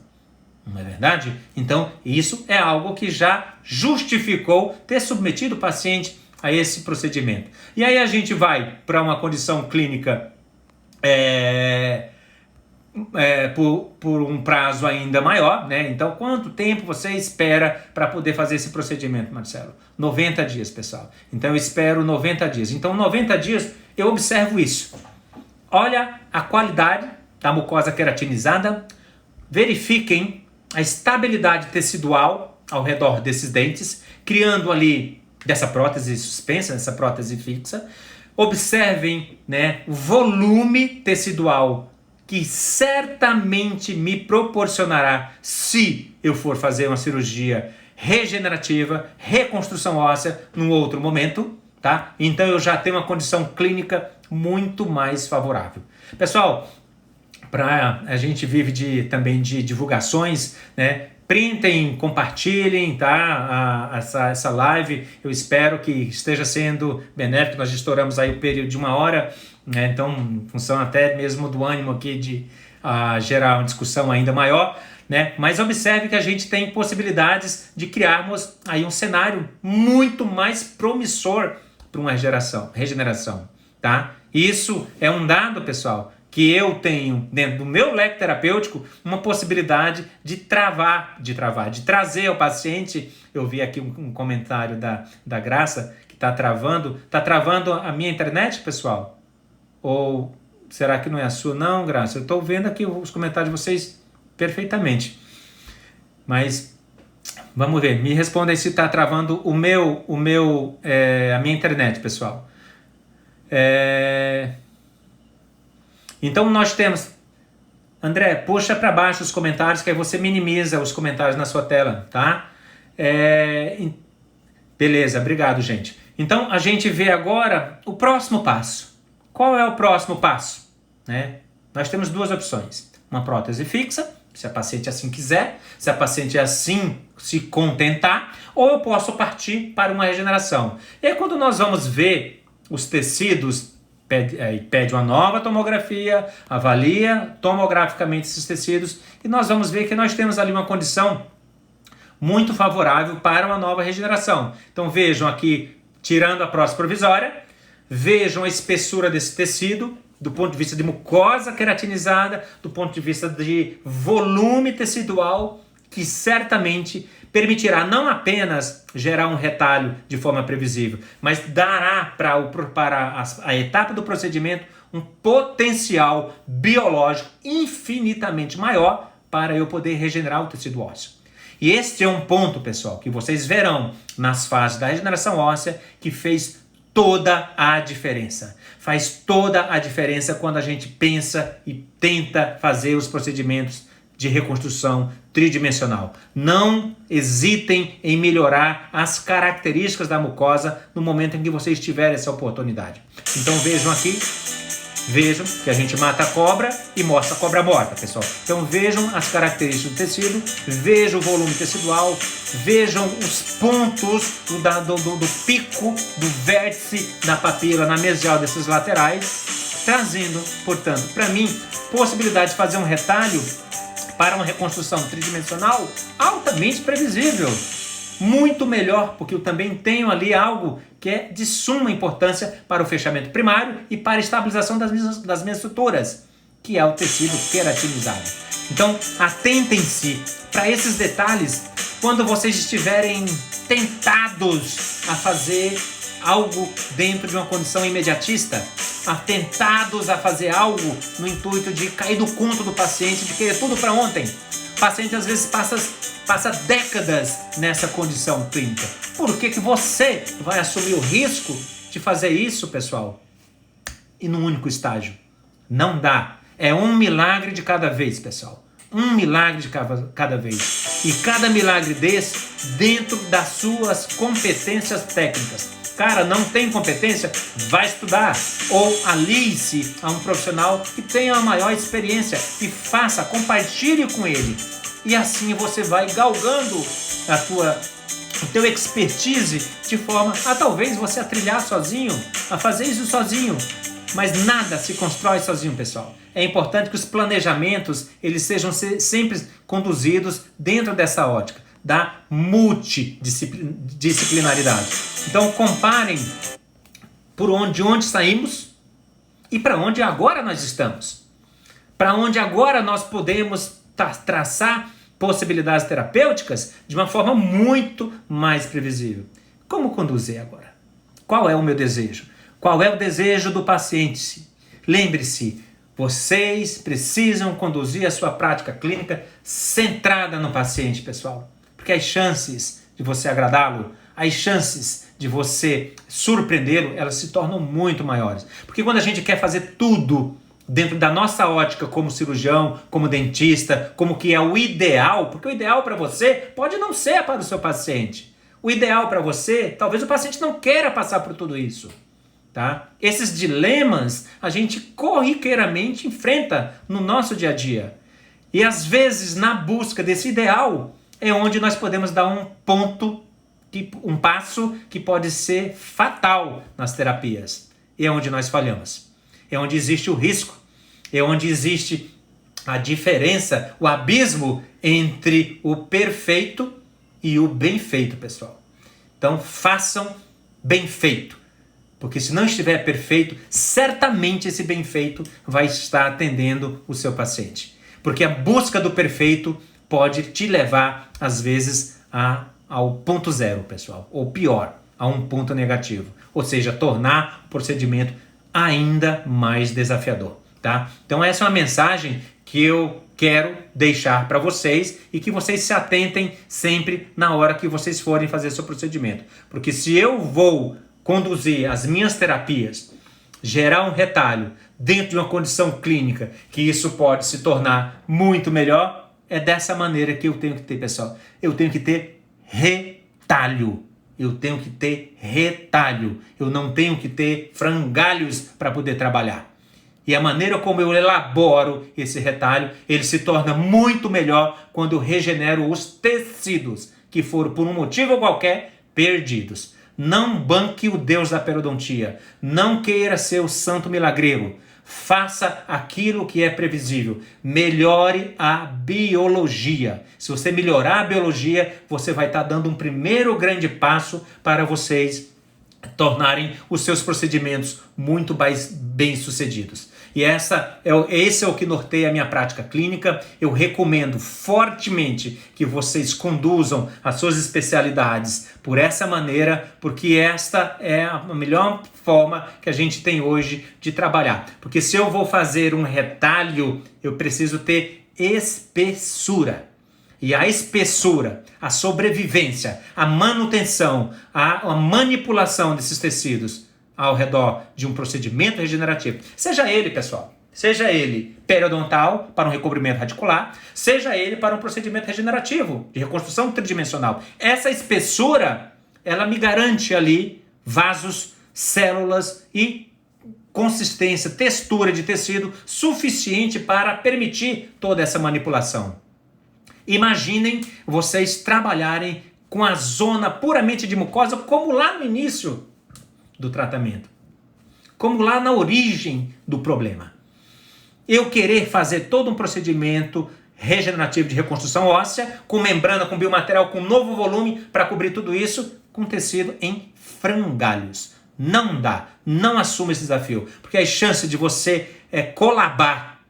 Não é verdade? Então, isso é algo que já justificou ter submetido o paciente a esse procedimento. E aí a gente vai para uma condição clínica por um prazo ainda maior, né? Então, quanto tempo você espera para poder fazer esse procedimento, Marcelo? 90 dias, pessoal. Então, eu espero 90 dias. Então, 90 dias, eu observo isso. Olha a qualidade da mucosa queratinizada. Verifiquem a estabilidade tecidual ao redor desses dentes, criando ali dessa prótese suspensa, dessa prótese fixa. Observem, né, o volume tecidual que certamente me proporcionará, se eu for fazer uma cirurgia regenerativa, reconstrução óssea, num outro momento, tá? Então eu já tenho uma condição clínica muito mais favorável. Pessoal, a gente vive também de divulgações, né? Printem, compartilhem, tá? Essa live, eu espero que esteja sendo benéfico. Nós estouramos aí o período de 1 hora, né? Então, em função até mesmo do ânimo aqui de gerar uma discussão ainda maior, né? Mas observe que a gente tem possibilidades de criarmos aí um cenário muito mais promissor para uma regeneração, tá? Isso é um dado, pessoal, que eu tenho dentro do meu leque terapêutico uma possibilidade de trazer ao paciente. Eu vi aqui um comentário da Graça que está travando a minha internet, pessoal? Ou será que não é a sua? Não, Graça, eu estou vendo aqui os comentários de vocês perfeitamente. Mas vamos ver, me respondem se está travando a minha internet, pessoal. Então nós temos... André, puxa para baixo os comentários, que aí você minimiza os comentários na sua tela, tá? Beleza, obrigado, gente. Então a gente vê agora o próximo passo. Qual é o próximo passo? Né? Nós temos 2 opções. Uma prótese fixa, se a paciente assim quiser, se a paciente assim se contentar, ou eu posso partir para uma regeneração. E aí quando nós vamos ver os tecidos, pede uma nova tomografia, avalia tomograficamente esses tecidos e nós vamos ver que nós temos ali uma condição muito favorável para uma nova regeneração. Então vejam aqui, tirando a próstata provisória, vejam a espessura desse tecido, do ponto de vista de mucosa queratinizada, do ponto de vista de volume tecidual, que certamente permitirá não apenas gerar um retalho de forma previsível, mas dará para a etapa do procedimento um potencial biológico infinitamente maior para eu poder regenerar o tecido ósseo. E este é um ponto, pessoal, que vocês verão nas fases da regeneração óssea que fez toda a diferença. Faz toda a diferença quando a gente pensa e tenta fazer os procedimentos de reconstrução tridimensional. Não hesitem em melhorar as características da mucosa no momento em que vocês tiverem essa oportunidade. Então vejam aqui, vejam que a gente mata a cobra e mostra a cobra morta, pessoal. Então vejam as características do tecido, vejam o volume tecidual, vejam os pontos do pico, do vértice da papila na mesial desses laterais, trazendo, portanto, para mim, possibilidade de fazer um retalho para uma reconstrução tridimensional altamente previsível. muito melhor, porque eu também tenho ali algo que é de suma importância para o fechamento primário e para a estabilização das minhas estruturas, que é o tecido queratinizado. Então, atentem-se para esses detalhes quando vocês estiverem tentados a fazer algo dentro de uma condição imediatista, atentados a fazer algo no intuito de cair do conto do paciente, de querer tudo para ontem. O paciente às vezes passa décadas nessa condição clínica. Por que você vai assumir o risco de fazer isso, pessoal? E num único estágio? Não dá. É um milagre de cada vez, pessoal. Um milagre de cada vez. E cada milagre desse dentro das suas competências técnicas. Cara, não tem competência? Vai estudar. Ou alie-se a um profissional que tenha a maior experiência e faça, compartilhe com ele. E assim você vai galgando o teu expertise de forma a talvez você a trilhar sozinho, a fazer isso sozinho. Mas nada se constrói sozinho, pessoal. É importante que os planejamentos eles sejam sempre conduzidos dentro dessa ótica da multidisciplinaridade. Então comparem de onde saímos e para onde agora nós estamos. Para onde agora nós podemos traçar possibilidades terapêuticas de uma forma muito mais previsível. Como conduzir agora? Qual é o meu desejo? Qual é o desejo do paciente? Lembre-se, vocês precisam conduzir a sua prática clínica centrada no paciente, pessoal. Porque as chances de você agradá-lo, as chances de você surpreendê-lo, elas se tornam muito maiores. Porque quando a gente quer fazer tudo dentro da nossa ótica como cirurgião, como dentista, como que é o ideal, porque o ideal para você pode não ser para o seu paciente. O ideal para você, talvez o paciente não queira passar por tudo isso. Tá? Esses dilemas a gente corriqueiramente enfrenta no nosso dia a dia. E às vezes na busca desse ideal é onde nós podemos dar um passo que pode ser fatal nas terapias. E é onde nós falhamos. É onde existe o risco. É onde existe a diferença, o abismo entre o perfeito e o bem feito, pessoal. Então façam bem feito. Porque se não estiver perfeito, certamente esse bem feito vai estar atendendo o seu paciente. Porque a busca do perfeito pode te levar, às vezes, ao ponto zero, pessoal. Ou pior, a um ponto negativo. Ou seja, tornar o procedimento ainda mais desafiador. Tá? Então essa é uma mensagem que eu quero deixar para vocês e que vocês se atentem sempre na hora que vocês forem fazer seu procedimento. Porque se eu vou conduzir as minhas terapias, gerar um retalho dentro de uma condição clínica, que isso pode se tornar muito melhor, é dessa maneira que eu tenho que ter, pessoal. Eu tenho que ter retalho. Eu tenho que ter retalho. Eu não tenho que ter frangalhos para poder trabalhar. E a maneira como eu elaboro esse retalho, ele se torna muito melhor quando eu regenero os tecidos que foram, por um motivo qualquer, perdidos. Não banque o Deus da periodontia. Não queira ser o santo milagreiro. Faça aquilo que é previsível. Melhore a biologia. Se você melhorar a biologia, você vai estar dando um primeiro grande passo para vocês tornarem os seus procedimentos muito mais bem-sucedidos. E esse é o que norteia a minha prática clínica. Eu recomendo fortemente que vocês conduzam as suas especialidades por essa maneira, porque esta é a melhor forma que a gente tem hoje de trabalhar. Porque se eu vou fazer um retalho, eu preciso ter espessura. E a espessura, a sobrevivência, a manutenção, a manipulação desses tecidos ao redor de um procedimento regenerativo. Seja ele, pessoal, seja ele periodontal para um recobrimento radicular, seja ele para um procedimento regenerativo de reconstrução tridimensional. Essa espessura, ela me garante ali vasos, células e consistência, textura de tecido suficiente para permitir toda essa manipulação. Imaginem vocês trabalharem com a zona puramente de mucosa como lá no início do tratamento, como lá na origem do problema. Eu querer fazer todo um procedimento regenerativo de reconstrução óssea, com membrana, com biomaterial, com novo volume para cobrir tudo isso, com tecido em frangalhos. Não dá, não assuma esse desafio, porque a chance de você colabar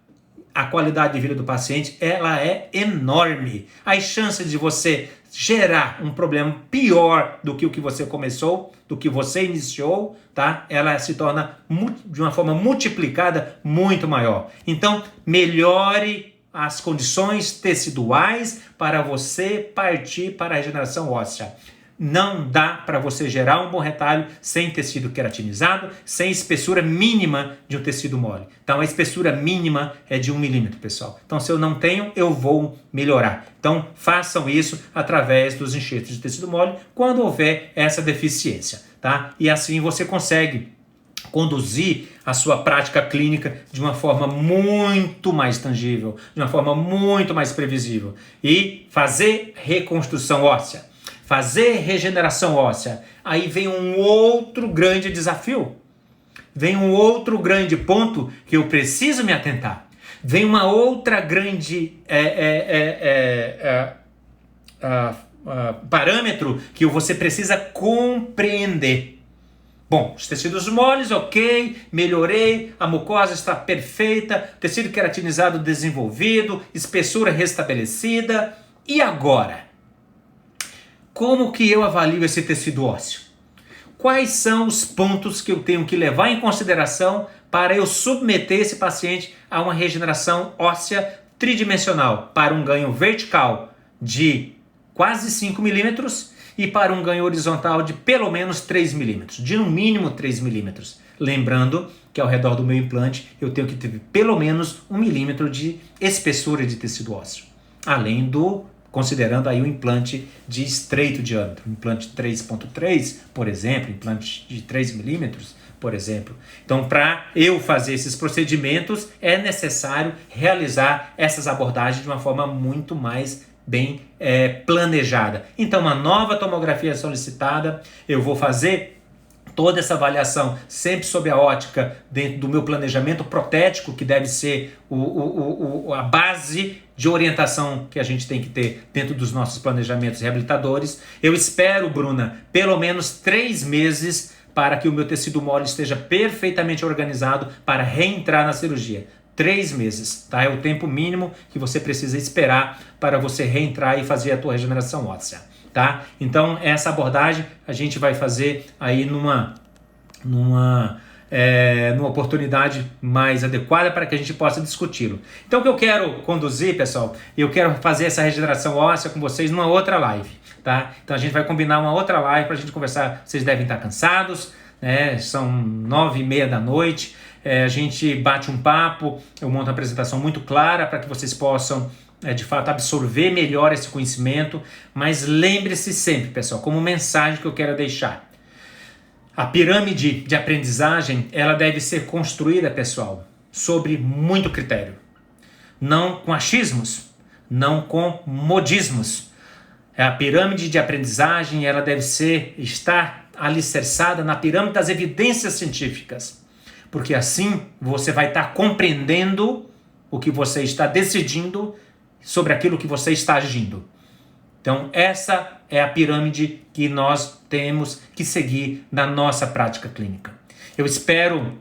a qualidade de vida do paciente, ela é enorme. As chances de você gerar um problema pior do que o que você começou, do que você iniciou, tá? Ela se torna de uma forma multiplicada muito maior. Então, melhore as condições teciduais para você partir para a regeneração óssea. Não dá para você gerar um bom retalho sem tecido queratinizado, sem espessura mínima de um tecido mole. Então a espessura mínima é de 1 milímetro, pessoal. Então se eu não tenho, eu vou melhorar. Então façam isso através dos enxertos de tecido mole quando houver essa deficiência, tá? E assim você consegue conduzir a sua prática clínica de uma forma muito mais tangível, de uma forma muito mais previsível. E fazer reconstrução óssea. Fazer regeneração óssea, aí vem um outro grande desafio, vem um outro grande ponto que eu preciso me atentar, vem uma outra grande parâmetro que você precisa compreender. Bom, os tecidos moles, ok, melhorei, a mucosa está perfeita, tecido queratinizado desenvolvido, espessura restabelecida, e agora? Como que eu avalio esse tecido ósseo? Quais são os pontos que eu tenho que levar em consideração para eu submeter esse paciente a uma regeneração óssea tridimensional, para um ganho vertical de quase 5 milímetros e para um ganho horizontal de pelo menos 3 milímetros, de no mínimo 3 milímetros. Lembrando que ao redor do meu implante eu tenho que ter pelo menos 1 milímetro de espessura de tecido ósseo, além do considerando aí um implante de estreito diâmetro, um implante de 3.3, por exemplo, implante de 3 milímetros, por exemplo. Então, para eu fazer esses procedimentos, é necessário realizar essas abordagens de uma forma muito mais bem planejada. Então, uma nova tomografia solicitada, eu vou fazer toda essa avaliação sempre sob a ótica dentro do meu planejamento protético, que deve ser a base de orientação que a gente tem que ter dentro dos nossos planejamentos reabilitadores. Eu espero, Bruna, pelo menos 3 meses para que o meu tecido mole esteja perfeitamente organizado para reentrar na cirurgia. 3 meses, tá? É o tempo mínimo que você precisa esperar para você reentrar e fazer a tua regeneração óssea, tá? Então, essa abordagem a gente vai fazer aí numa oportunidade mais adequada para que a gente possa discuti-lo. Então, o que eu quero conduzir, pessoal, eu quero fazer essa regeneração óssea com vocês numa outra live, tá? Então, a gente vai combinar uma outra live para a gente conversar. Vocês devem estar cansados, né? São 9h30 da noite. A gente bate um papo, eu monto uma apresentação muito clara para que vocês possam de fato absorver melhor esse conhecimento, mas lembre-se sempre, pessoal, como mensagem que eu quero deixar, a pirâmide de aprendizagem, ela deve ser construída, pessoal, sobre muito critério, não com achismos, não com modismos. A pirâmide de aprendizagem, ela deve estar alicerçada na pirâmide das evidências científicas, porque assim você vai estar compreendendo o que você está decidindo sobre aquilo que você está agindo. Então, essa é a pirâmide que nós temos que seguir na nossa prática clínica. Eu espero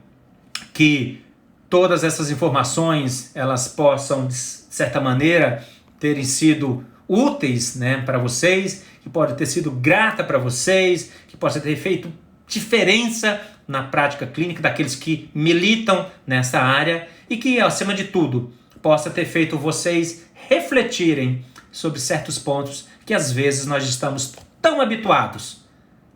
que todas essas informações, elas possam, de certa maneira, terem sido úteis, né, para vocês, que pode ter sido grata para vocês, que possa ter feito diferença na prática clínica daqueles que militam nessa área e que, acima de tudo, possa ter feito vocês refletirem sobre certos pontos que às vezes nós estamos tão habituados,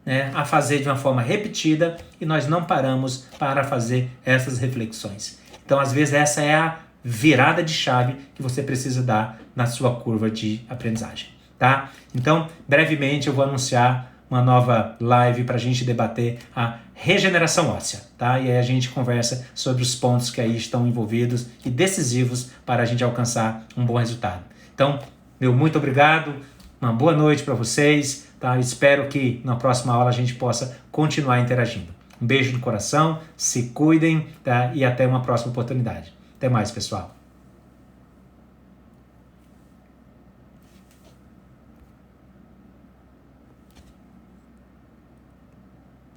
né, a fazer de uma forma repetida e nós não paramos para fazer essas reflexões. Então, às vezes, essa é a virada de chave que você precisa dar na sua curva de aprendizagem, tá? Então, brevemente eu vou anunciar uma nova live para a gente debater a regeneração óssea, tá? E aí a gente conversa sobre os pontos que aí estão envolvidos e decisivos para a gente alcançar um bom resultado. Então, meu muito obrigado, uma boa noite para vocês, tá? Espero que na próxima aula a gente possa continuar interagindo. Um beijo no coração, se cuidem, tá? E até uma próxima oportunidade. Até mais, pessoal.